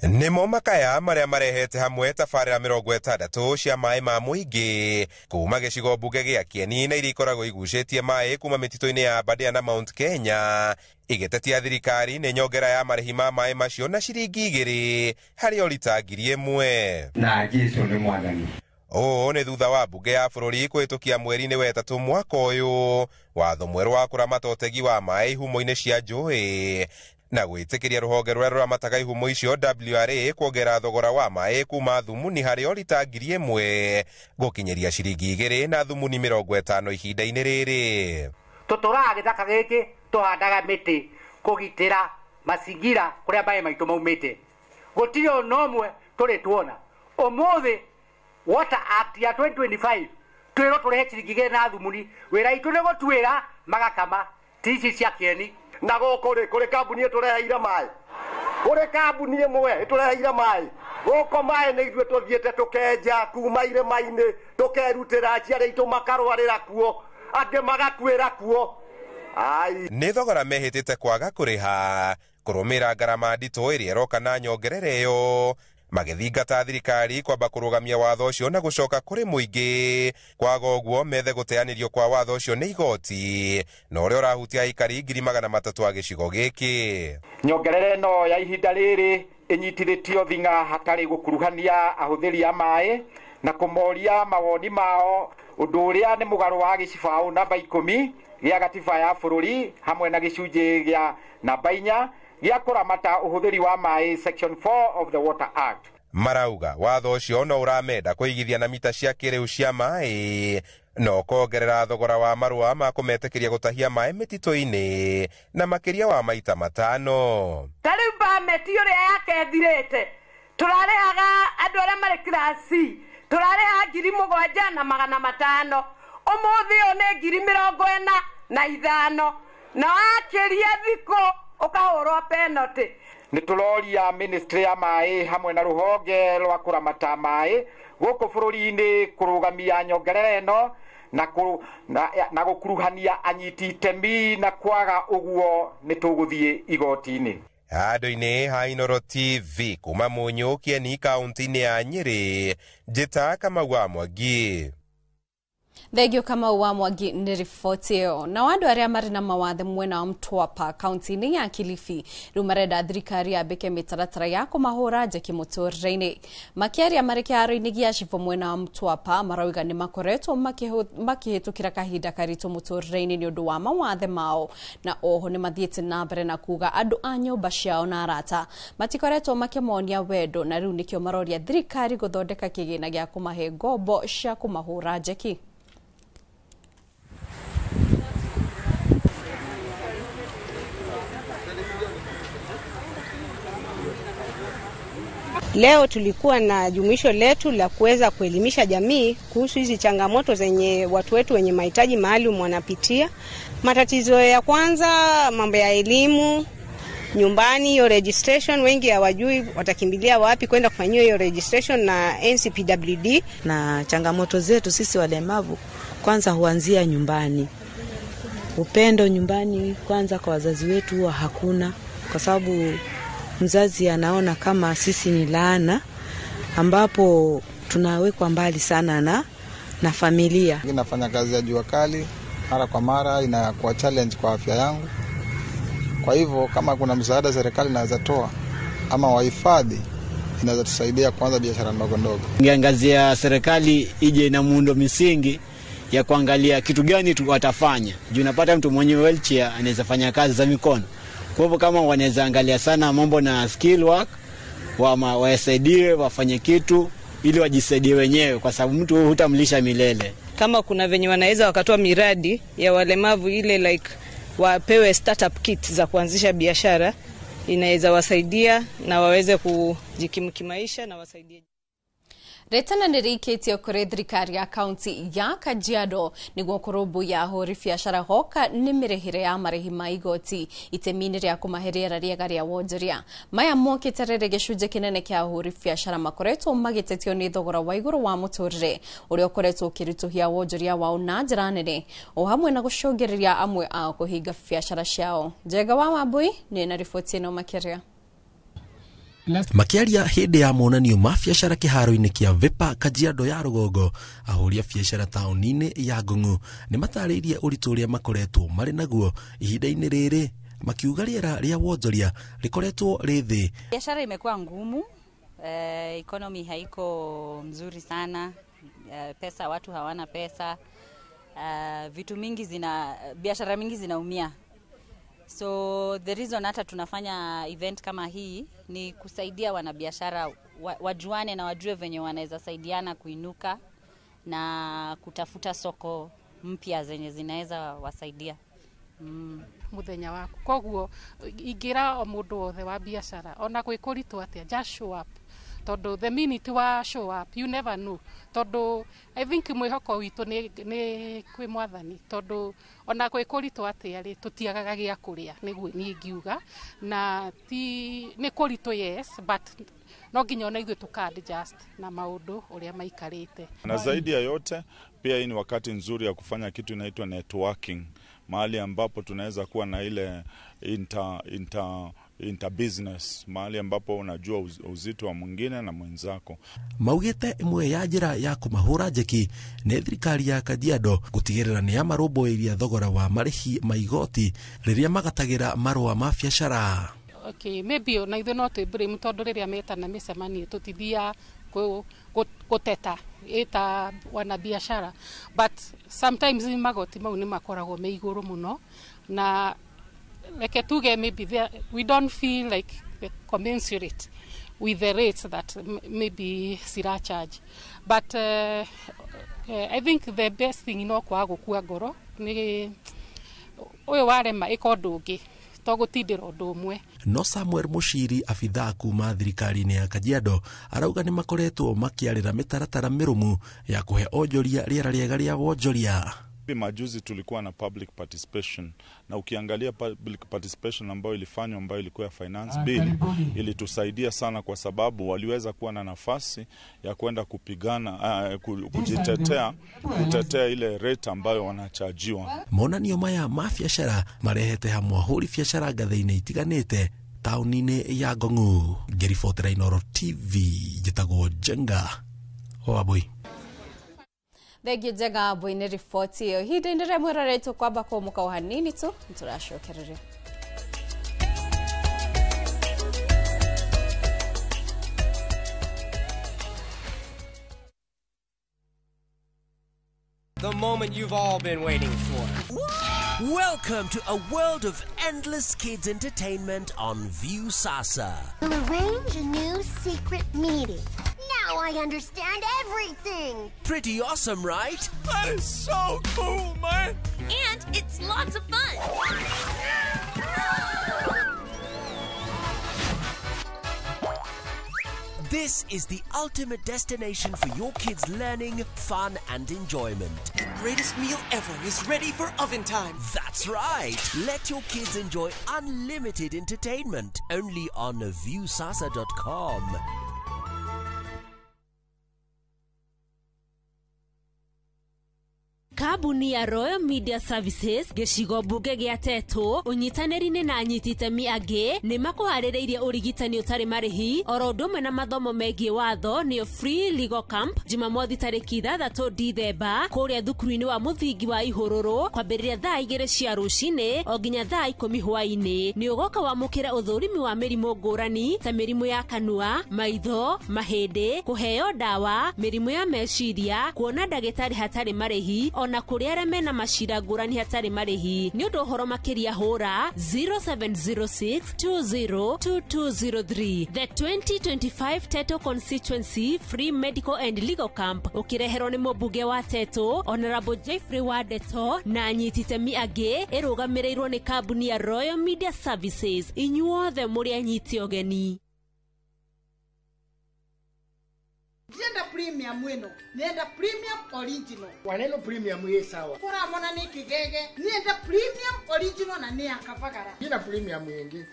Nĩmo makaya marĩa marehete hamwe tabarĩra 60 cia maĩ ma mũingĩ kuma gĩcigo mbunge gĩa Kieni na iria ikoragwo igucĩtie maĩ kuma mĩtitũ-inĩ ya Aberdare na Mount Kenya, igĩtetia thirikari nĩ nyongera ya marĩhi ma maĩ macio na ciringi 2 harĩ o lita 1,000. Na Jesũ nĩ mwathani. Ũũ nĩ thutha wa mbunge ya bũrũri kũhĩtũkia mweri-inĩ wa 3 mwaka ũyũ watho mwerũ wa kũramata ũtegi wa maĩ ihumo-inĩ cia njũĩ na gwĩtĩkĩria rũhonge rũrĩa rũramataga ihumo icio WRA kuongera thogora wa maĩ kuma thumuni harĩ o lita 1,000 gũkinyĩria ciringi 2 na thumuni 50 ihinda-inĩ rĩrĩ. Tũtũraga gĩthaka gĩkĩ tũhandaga mĩtĩ kũgitĩra macingira kũrĩa maĩ maitũ maumĩte. Gũtirĩ ona ũmwe tũrĩ tuona. Ũmũthĩ Water Act ya 2025 twĩrwo tũrehe ciringi 2 na thumuni, wĩra itũ nĩ gũtuĩra magakama tici cia Kieni. Na gũkũ kũrĩ kambuni tũreheire maĩ, kũrĩ kambuni ĩmwe tũreheire maĩ, gũkũ maĩ nĩ ithuĩ tũthiĩte tũkenja kuma irĩma-inĩ tũkerutĩra aciari aitũ makarwarĩra kuo, angĩ magakuĩra kuo. Nĩ thogora mehĩtĩte kwaga kũrĩha kũrũmĩra ngarama nditũ ĩrĩa ĩroka na nyongerere ĩyo, magĩthingata thirikari kwamba kũrũgamia watho ũcio na gũcoka kũrĩ mũingĩ. Kwaga ũguo methe gũteanĩrio kwa watho ũcio nĩ igoti na ũrĩa ũrahutia aikari 300,000 a gĩcigo gĩkĩ. Nyongerere ĩno ya ihinda rĩrĩ ĩnyitithĩtio thing'a hatarĩ gũkuruhania ahũthĩri a maĩ na kũmoria mawoni mao, ũndũ ũrĩa nĩ mũgarũ wa gĩcibaũ namba 10 gĩa gatiba ya bũrũri hamwe na gĩcunjĩ gĩa namba 4 gĩa kũramata ũhũthĩri wa maĩ section 4 of the Water Act. Marauga watho ũcio no ũramenda kũigithia na mita cia kĩrĩu cia maĩ no kuongerera thogora wa marũa ma kũmetĩkĩria gũtahia maĩ mĩtitũ-inĩ na makĩria wa maita 5. Tarĩu permit ũrĩa yake thirĩte tũrarĩhaga andũ arĩa marĩ kirasi tũrarĩha 7,500, ũmũthĩ ũyũ nĩ 45,000 na wakĩria thikũ ũkahũrwo penalty. Nĩ tũroria ministry ya maĩ hamwe na rũhonge rwa kũramata maĩ gũkũ bũrũri-inĩ kũrũgamia nyongerera ĩno na gũkuruhania anyiti itemi, na kwaga ũguo nĩ tũgũthiĩ igoti-inĩ. Handũ-inĩ ha Inooro TV kuma Mũnyũ, Kieni, kaunti-inĩ ya Nyĩrĩ, njĩta Kamau wa Mwangi. Thegio Kamau wa Mwangi nĩ riboti ĩyo. Na andũ arĩa marĩ na mawathe mwena wa Mtwapa kaunti-inĩ ya Kilifi rĩu marenda thirikari yambĩke mĩtaratara ya kũmahũra njeki mũtũrĩre-inĩ. Makĩaria marĩ kĩharo-inĩ gĩa Cibo mwena wa Mtwapa marauga nĩ makoretwo makĩhĩtũkĩra kahinda karitũ mũtũrĩre-inĩ nĩ ũndũ wa mawathe mao, na oho nĩ mathiĩte na mbere na kuga andũ a nyũmba ciao na arata matikoretwo makĩmonia wendo, na rĩu nĩkĩo maroria thirikari gũthondeka kĩgĩna gĩa kũmahe ngombo cia kũmahũra njeki. Leo tulikuwa na jumuisho letu la kuweza kuelimisha jamii kuhusu hizi changamoto zenye watu wetu wenye mahitaji maalum wanapitia. Matatizo ya kwanza, mambo ya elimu nyumbani, hiyo registration, wengi hawajui watakimbilia wapi kwenda kufanyia hiyo registration na NCPWD. Na changamoto zetu sisi walemavu kwanza huanzia nyumbani. Upendo nyumbani kwanza kwa wazazi wetu huwa hakuna, kwa sababu mzazi anaona kama sisi ni laana, ambapo tunawekwa mbali sana na familia. Nafanya kazi ya jua kali mara kwa mara, inakuwa challenge kwa afya yangu. Kwa hivyo kama kuna msaada serikali inaweza toa ama wahifadhi inaweza tusaidia kuanza biashara ndogo ndogo. Ningeangazia serikali ije na muundo misingi ya kuangalia kitu gani tu watafanya. Juu unapata mtu mwenye wheelchair anaweza fanya kazi za mikono. Kwa hivyo kama wanaweza angalia sana mambo na skill work, wasaidie wafanye kitu ili wajisaidie wenyewe, kwa sababu mtu hutamlisha milele. Kama kuna venye wanaweza wakatoa miradi ya walemavu ile like wapewe startup kit za kuanzisha biashara, inaweza wasaidia na waweze kujikimu kimaisha na wasaidie. Retana nirikitio kuri thirikari ya kaunti ya Kajiado niguo kurubuya ahuri biashara hoka ni mirihire ya marihi ma igoti itemini ria kumaherera riega ria wonjoria. Maya mokite riri gicunje kinene kia ahuri biashara makoretwo magitetio ni thogora wa iguru wa muturire uria ukoretwo ukirituhia wonjoria wao na njira nene o hamwe na gucungiriria amwe ao kuhinga biashara ciao. Njega wa Wambui ni na riboti ino makiria. Makiaria hinde ya monanio ma biashara kiharo-ini kia Vipa Kajiado ya Rugongo, ahuria biashara tauni-ini ya Ng'ong'o ni matariirie uritu uria makoretwo mari naguo ihinda-ini riri, makiuga riera ria wonjoria rikoretwo ri thi. Biashara imekuwa ngumu, economy haiko mzuri sana, pesa watu hawana pesa, vitu mingi biashara mingi zinaumia. So the reason hata tunafanya event kama hii ni kusaidia wanabiashara wajuane na wajue venye wanaweza saidiana kuinuka na kutafuta soko mpya zenye zinaweza wasaidia. Muthenya waku koguo ingira o mundu wothe wa biashara ona gwikuritu atia just show up, todo the minute wa show up you never know, todo I think mwihoko witu ni kwi mwathani, todo ona gwikuritu atia ri tutiagaga gia kuria niguo ni ngiuga na ti ni kuritu yes but no nginya ona ithu tukadjust na maundu uria maikarite. Na zaidi ya yote pia hii ni wakati nzuri ya kufanya kitu inaitwa networking, mahali ambapo tunaweza kuwa na ile inter business, mahali ambapo unajua uzito wa mwingine na mwenzako. Maugite imwe ya njira ya kumahura njeki ni thirikari ya Kajiado gutigirira ni amaroboiria thogora wa marihi maigoti riria magatagira marua ma biashara. Okay, maybe na ithu no twibure tondu riria metana micemanie tutithia guteta eta wana biashara, but sometimes magoti mau ni makoragwo me iguru muno na like tuge maybe we don't feel like commensurate with the rates that maybe sira charge, but I think the best thing no kwa gukua ngoro ni uyu warema ikondungi togutindira undu umwe. No Samuel Mushiri, afithaa kuma thirikari-ini ya Kajiado, arauga ni makoretwo makiarira mitaratara mirumu ya kuhe onjoria riera riega ria wonjoria. Majuzi tulikuwa na public participation, na ukiangalia public participation ambayo ilifanywa, ambayo ilikuwa ya finance bill, ilitusaidia sana kwa sababu waliweza kuwa na nafasi ya kwenda kupigana kutetea ile rate ambayo wanachajiwa. Monanio maya ma biashara marehete hamwe ahuri biashara ngathĩ-inĩ itiganĩte tauni-inĩ ya Ng'ong'o. Ngĩribotera Inooro TV, njĩtagwo Njenga Wambui. Thegio Njenga Wambui nĩ riboti ĩyo. Ihinda-inĩ rĩa mweroretwo kwamba kũmũka o hanini tu nĩtũracokereria. The moment you've all been waiting for. Welcome to a world of endless kids entertainment on Viusasa. We'll arrange a new secret meeting. Now I understand everything. Pretty awesome, right? That is so cool, man. And it's lots of fun. This is the ultimate destination for your kids' learning, fun, and enjoyment. The greatest meal ever is ready for oven time. That's right. Let your kids enjoy unlimited entertainment only on viusasa.com. kambuni ya Royal Media Services gĩcigo mbunge gĩa Tetu ũnyitanĩri-inĩ na anyiti itemi angĩ nĩ makũharĩrĩirie ũrigitani ũtarĩ marĩhi oro ũndũ ũmwe na mathomo megiĩ watho nĩyo Free Legal Camp Jumamothi tarĩki 6 Dithemba kũrĩa thukuru-inĩ wa mũthingi wa Ihũrũrũ kwambĩrĩria thaa 2 cia rũcinĩ o nginya thaa 10 hwaĩ-inĩ. Nĩ ũgoka wamũkĩra ũthũrimi wa mĩrimũ ngũrani ta mĩrimũ ya kanua, maitho, mahĩndĩ, kũheo ndawa, mĩrimũ ya meciria, kuona ndagĩtarĩ hatarĩ marĩhi ona kũrĩ arĩa mena macira ngũrani hatarĩ marĩhi. Nĩ ũndũ ũhoro makĩria hũra 0706202203. The 2025 Tetu Constituency Free Medical and Legal Camp ũkĩreherwo nĩ mũmbunge wa Tetu Honorable Jeffrey Wadeto na anyiti itemi angĩ ĩrũgamĩrĩirwo nĩ kambuni ya Royal Media Services. Inyuothe mũrĩ anyiti ũgeni. Ndienda premium wino, nienda premium original. Waneno premium ye sawa. Kura mona ni kigege, nienda premium original na ni akavagara. Nina premium yengi.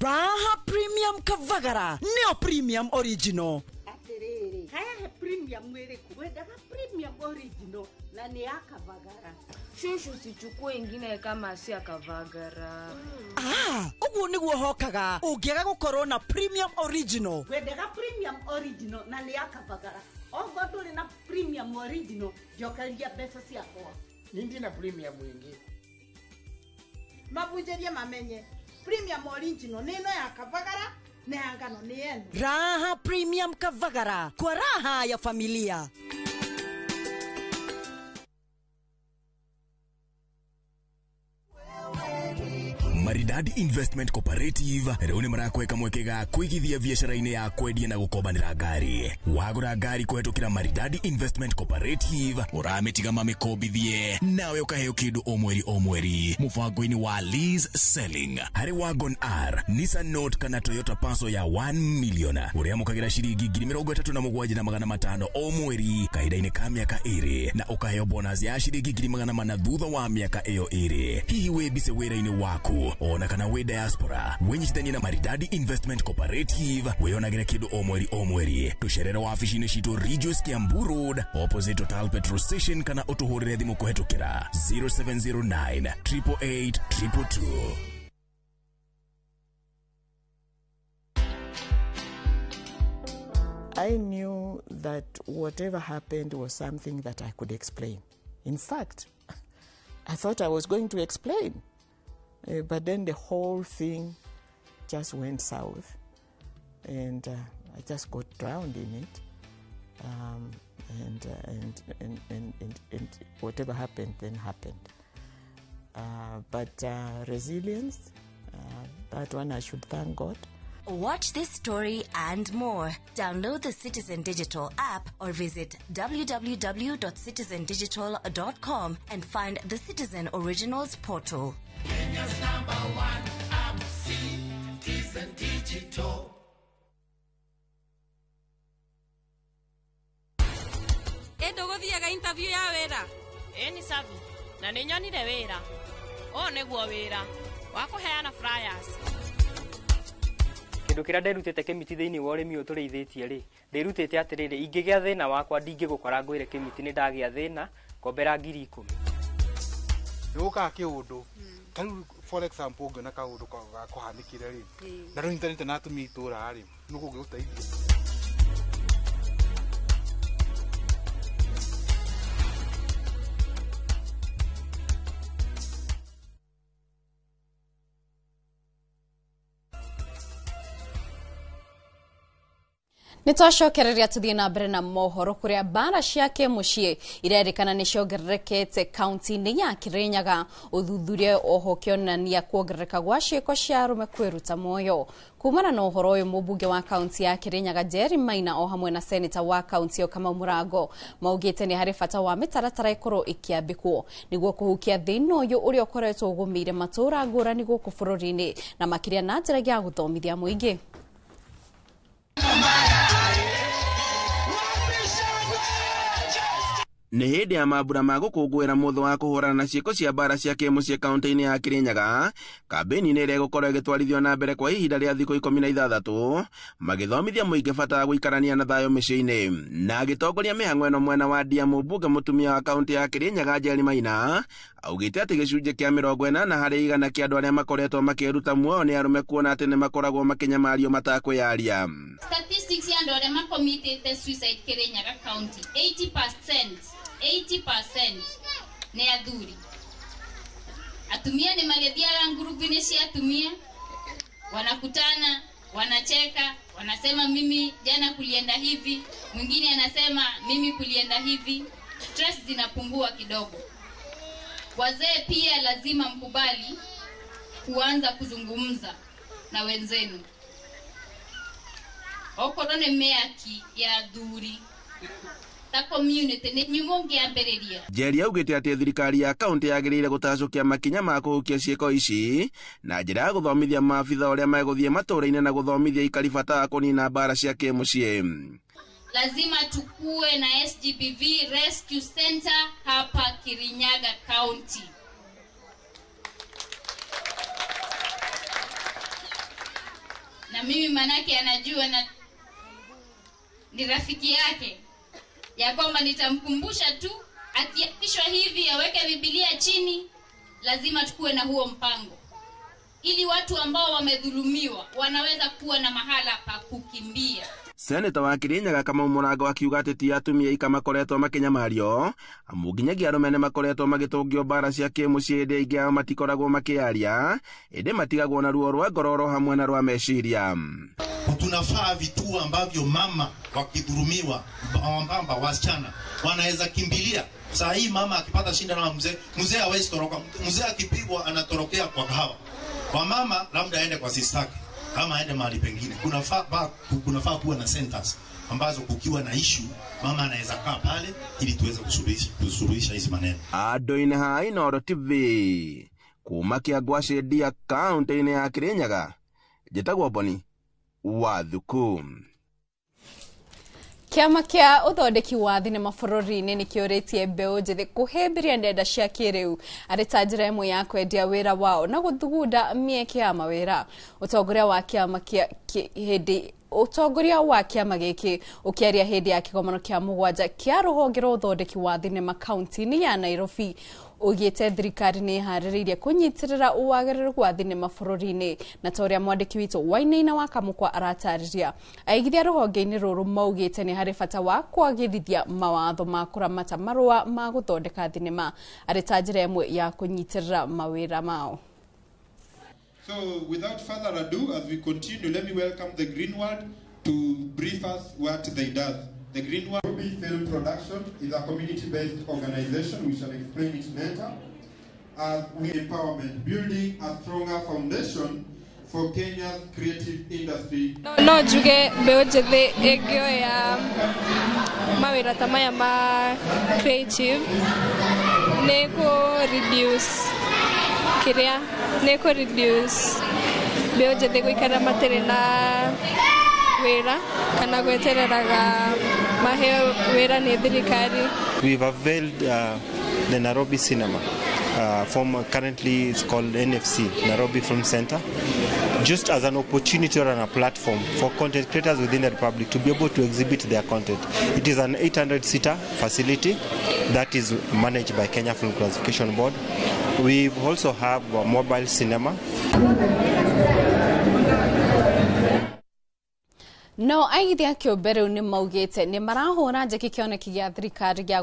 Raha premium kavagara, neo premium original. Aterere, haya he premium wele kuweda premium original na ni akavagara. Shushu sichukue ingine kama si akavagara. Ugu niguo hokaga, ũngĩaga gũkorwo na premium original. Wedega premium original na ni akavagara. Ogo na premium original, jokalia pesa siakwa. Nindi na premium wingi. Mabunjeria mamenye, premium original neno ya akavagara na yangano ni yenu. Raha premium kavagara, kwa raha ya familia. Maridadi Investment Cooperative rĩu nĩ marakweka mwekega kwĩgithia biacara-inĩ ya kwendia na gũkombanĩra ngari. Wagũra ngari kũhetũkĩra Maridadi Investment Cooperative ũramĩtiga mamĩkombithie nawe ũkaheo kĩndũ o mweri mũbango-inĩ wa lease selling. Harĩ Wagon R, Nissan Note kana Toyota Passo ya 1 million ũrĩa mũkagĩra ciringi 37,500 o mweri kahinda-inĩ ka mĩaka 2 na ũkaheo bonus ya ciringi 400 thutha wa mĩaka ĩyo 2. Hihi wĩmbice wĩra-inĩ waku ona kana we diaspora wenyitithanie na Maridadi Investment Cooperative weyonagĩre kĩndũ o mweri tucerere wabici-inĩ citũ Regius Kiambu Road opposite Total Petrol Station kana ũtũhũrĩre thimũ kũhetũkĩra 0709 888 222. I knew that whatever happened was something that I could explain. In fact, I thought I was going to explain. But then the whole thing just went south, and I just got drowned in it. And whatever happened then happened. But resilience, that one I should thank God. Watch this story and more. Download the Citizen Digital app or visit www.citizendigital.com and find the Citizen Originals portal. Kenya's #1 app, Citizen Digital. Ndũgũthiaga interview ya wĩra? Ni savi. Na nĩ nyonire wĩra. Nĩguo wĩra wa kũheana flyers. Kĩndũ kĩrĩa nderutĩte Kĩmiti thĩinĩ wa ũrĩmi ũyũ tũrĩithĩtie rĩ, nderutĩte atĩrĩrĩ, ingĩgĩa thĩna wakwa ndingĩgũkora ngwĩre Kĩmiti nĩ ndagĩa thĩna ngombera 10,000. Nĩgũkaga kĩũndũ tarĩu for example ũngĩona kaũndũ kũhanĩkire rĩ na rũnyitanĩte na atumia itũra rĩ nĩgũgũteithia. Nitwacokereria tuthie na mbere na mohoro kuria bara cia kimucii irerikana ni ciongererekete kaunti-inĩ ya Kirinyaga. Uthuthuria oho kionania kuongerereka gwa ciiko cia arume kwiruta moyo. Kumana na uhoro uyu mũmbunge wa kaunti ya Kirinyaga Jerry Maina o hamwe na senator wa kaunti yo Kamau Mũrango maugite ni hari bata wa mitaratara ikorwo ikiambikwo niguo kuhukia thĩna uyu uria ukoretwo ugumiire matura ngũrani gũkũ bũrũri-inĩ na makiria na njĩra ya gũthomithia mũingĩ. nĩ hĩndĩ ya mambura ma gũkũngũĩra mũthĩ wa kũhũrana na ciĩko cia mbara cia kĩmũciĩ kaunti-inĩ ya Kirinyaga, kambĩini-inĩ ĩrĩa ĩgũkorwo ĩgĩtwarithio na mbere kwa ihinda rĩa thikũ 16 magĩthomithia mũingĩ bata wa gũikarania na thayũ mĩciĩ-inĩ. Na agĩtongoria mĩhang'o ĩno mwena wa Ndia, mũmbunge mũtumia wa kaunti ya Kirinyaga Njeri Maina augĩte atĩ gĩcunjĩ kĩa 80 harĩ 100 kĩa andũ arĩa makoretwo makĩruta muoyo nĩ arũme, kuona atĩ nĩ makoragwo makĩnyamario matakwĩyaria. Statistics ya andũ arĩa makomitĩte suicide Kirinyaga County 80% ni athuri. Atumia ni magithiaga ngurubu-inĩ cia atumia, wanakutana, wanacheka, wanasema mimi jana kulienda hivi, mwingine anasema mimi kulienda hivi. Stress zinapungua kidogo. Wazee pia lazima mkubali kuanza kuzungumza na wenzenu. Okorone meaki ya athuri ta community ni nyumonge ambĩrĩria. Njeri augĩte atĩ thirikari ya kaunti yagĩrĩire gũtacũkia makinya ma kũhukia ciĩko ici na njĩra ya gũthomithia maabitha ũrĩa megũthiĩ matũũra-inĩ na gũthomithia ikari bata wa kũnina mbara cia kĩmũciĩ. Lazima tukue na SGBV Rescue Center hapa Kirinyaga County. Na mimi manake anajua na ni rafiki yake ya kwamba nitamkumbusha tu akiapishwa hivi aweke Biblia chini. Lazima tukue na huo mpango ili watu ambao wamedhulumiwa wanaweza kuwa na mahala pa kukimbia. Seneta wa Kirinyaga Kamau Mũrango akiuga atĩ ti atumia ika makoretwo makinyamario, amu nginyagia arũme nĩ makoretwo magĩtũngio mbara cia kĩmũciĩ hĩndĩ ĩngĩ ao matikoragwo makĩaria, ĩndĩ matigagwo na ruo rwa ngoro hamwe na rwa meciria. Tunafaa vituo ambavyo mama wakidhulumiwa, wambamba wasichana wanaweza kimbilia. Saa hii mama akipata shinda na mzee hawezi toroka. Mzee akipigwa anatorokea kwa kahawa. Kwa mama labda aende kwa sistaki kama aende mahali pengine. Kunafaa kuwa na centers ambazo kukiwa na issue mama anaweza kaa pale ili tuweze kusuluhisha hizi maneno. Adoine hai Noro TV kuma Kĩangwacĩ Ndia kaunti-inĩ ya Kirinyaga, njĩtagwo Boni wa Thuku. Kiama kia uthondeki wa thinema bũrũri-inĩ nĩ kĩũrĩtie mbeũ njĩthĩ kũhĩmbĩria nenda cia kĩrĩu arĩ ta njĩra ĩmwe ya kwendia wĩra wao na gũthugunda mĩeke ya mawĩra. Ũtongoria wa kĩama gĩkĩ ũkĩaria hĩndĩ ya kĩgomano kĩa 7 kĩa rũhonge rwa ũthondeki wa thinema kaunti-inĩ ya Nairobi, ugĩte thirikari nĩ harĩrĩirie kũnyitĩrĩra wagĩrĩru wa thinema bũrũri-inĩ. Na ta ũrĩa mwandĩki witũ Wainaina wa Kamũkwa aratarĩria, aigithia rũhonge-inĩ rũrũ maugĩte nĩ harĩ bata wa kwagĩrithia mawatho ma kũramata marũa ma gũthondeka thinema arĩ ta njĩra ĩmwe ya kũnyitĩrĩra mawĩra mao. So without further ado, as we continue, let me welcome the Green World to brief us what they do. The Green World Ruby Film Production is a community-based organization. We shall explain its nature. As we empowerment, building a stronger foundation for Kenya's creative industry. No njuge mbeũ njĩthĩ ĩngĩoya mawĩra ta maya ma creative nĩ reduce mbeũ njĩthĩ gũikara matarĩ na wĩra kana gwetereraga maheo wĩra nĩ thirikari. We've availed the Nairobi Cinema, currently it's called NFC, Nairobi Film Center, just as an opportunity or a platform for content creators within the Republic to be able to exhibit their content. It is an 800-seater facility that is managed by Kenya Film Classification Board. We also have a mobile cinema. No aigithia kĩũmbe nĩ maugĩte nĩ marahũra njeki kĩoneki gĩa thirikari gĩa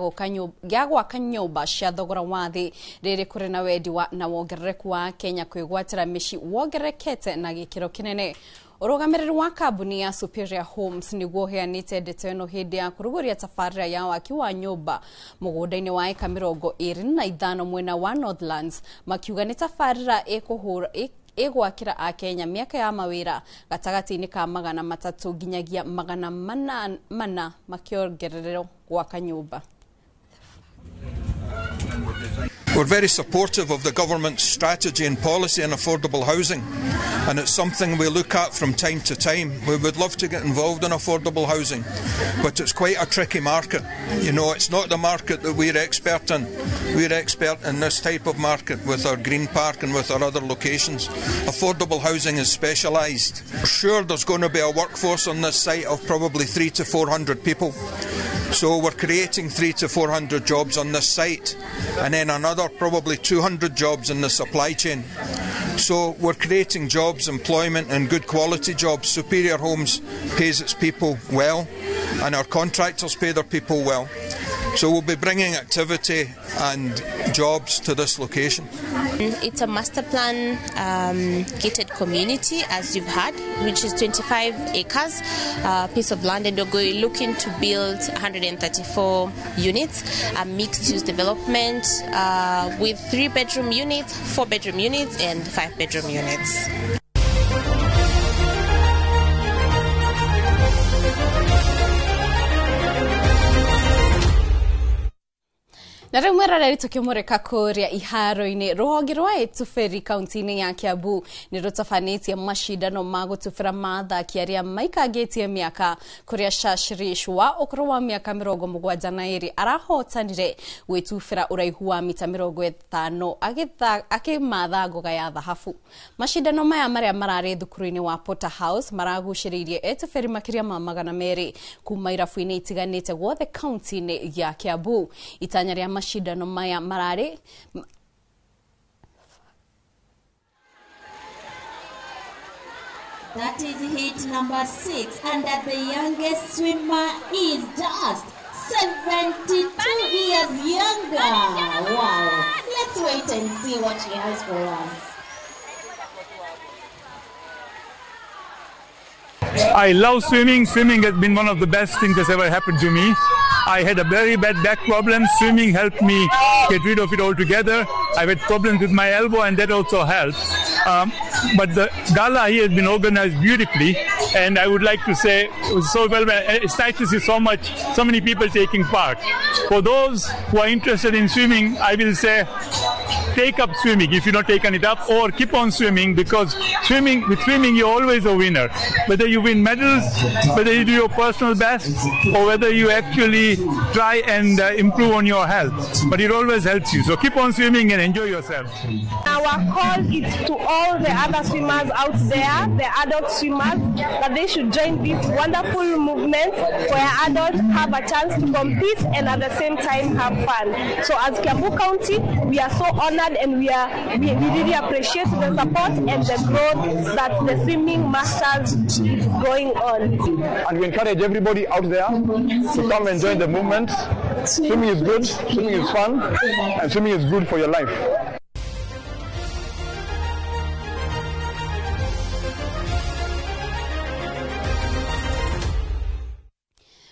gwaka nyũmba cia thogora wa thĩ rĩrĩ kũrĩ na wendi na wongerereku wa Kenya kwĩgwatĩra mĩciĩ wongererekete na gĩkĩro kĩnene. Ũrũgamĩrĩri wa kambuni ya Superior Homes nĩguo ũheanĩte ndeto ĩno hĩndĩ ya kũrugũria tabarĩra ya waki wa nyũmba mũgũnda-inĩ wa eka 25 mwena wa Northlands, makiuga nĩ tabarĩra ĩgwakĩra Akenya mĩaka ya mawĩra gatagatĩ-inĩ ka 300 nginyagia 400 makĩongererwo gwaka nyũmba. We're very supportive of the government's strategy and policy on affordable housing, and it's something we look at from time to time. We would love to get involved in affordable housing, but it's quite a tricky market. You know, it's not the market that we're expert in. We're expert in this type of market with our Green Park and with our other locations. Affordable housing is specialised. Sure, there's going to be a workforce on this site of probably 300 to 400 people. So we're creating 300 to 400 jobs on this site, and then another probably 200 jobs in the supply chain. So we're creating jobs, employment and good quality jobs. Superior Homes pays its people well, and our contractors pay their people well. So we'll be bringing activity and jobs to this location. It's a master plan gated community, as you've heard, which is 25 acres, piece of land, and we're looking to build 134 units, a mixed-use development with 3-bedroom units, 4-bedroom units, and 5-bedroom units. Na rĩu mweroreri tukimurika kuria iharo-ini ruhonge rwa Etuferi kaunti-ini ya Kiambu ni rutafanĩtie mashindano ma gũtubĩra mathaki arĩa maikangĩtie mĩaka kuria Shashirish wa ũkũrũ wa mĩaka 72 arahotanire gwĩtubĩra ũraihu wa mita 50 akĩmatha ngoga ya thahabu. Mashindano maya marĩa mararĩ thukuru-inĩ wa Potter House maragucĩrĩirie Etuferi makĩria ma 200 kuma irabu-inĩ itiganĩte guothe kaunti-ini ya Kiambu. Itanya rĩa mashindano maya mararĩ That is hit number 6, and that the youngest swimmer is just 72 years younger. Wow. Let's wait and see what she has for us. I love swimming. Swimming has been one of the best things that's ever happened to me. I had a very bad back problem. Swimming helped me get rid of it altogether. I've had problems with my elbow, and that also helped. But the gala here has been organized beautifully, and I would like to say it was so well. It's nice to see so many people taking part. For those who are interested in swimming, I will say take up swimming if you're not taken it up, or keep on swimming, because with swimming you're always a winner. Whether you win medals, whether you do your personal best, or whether you actually try and improve on your health, but it always helps you. So keep on swimming and enjoy yourself. Our call is to all the other swimmers out there, the adult swimmers, that they should join this wonderful movement where adults have a chance to compete and at the same time have fun. So as Kiambu County, we are so honored, and we really appreciate the support and the growth that the swimming masters is going on. And we encourage everybody out there to come and join the movement. Swimming is good, swimming is fun, and swimming is good for your life.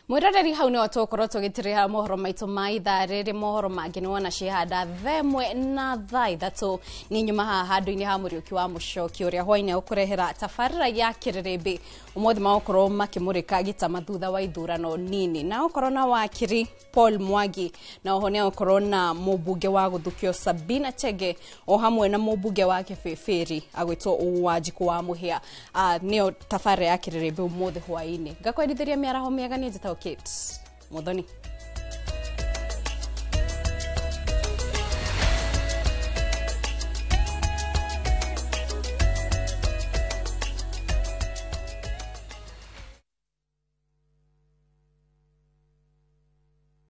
Mwiroreri hau ni watukorwo tugitirira mohoro maitu ma ithaa riri mohoro mangi ni wona cihanda themwe na thaa ithatu ni nyuma haha handu-ini ha Muriuki wa Muchoki uria hwaine ukurehera tabarira ya Kiririmbi umuthi magokorwo makimurika gitama thutha wa ithurano nini na ukorwo na wakiri Paul Mwangi na oho ni ukorwo na mubunge wa Guthukio Sabina Chege o hamwe na mubunge wa Kibeberi agwitwo Wanjiku wa Muhia nio tabarira ya Kiririmbi umuthi hwaine ngakwerithiria miaraho miega ni njita Kate Muthoni.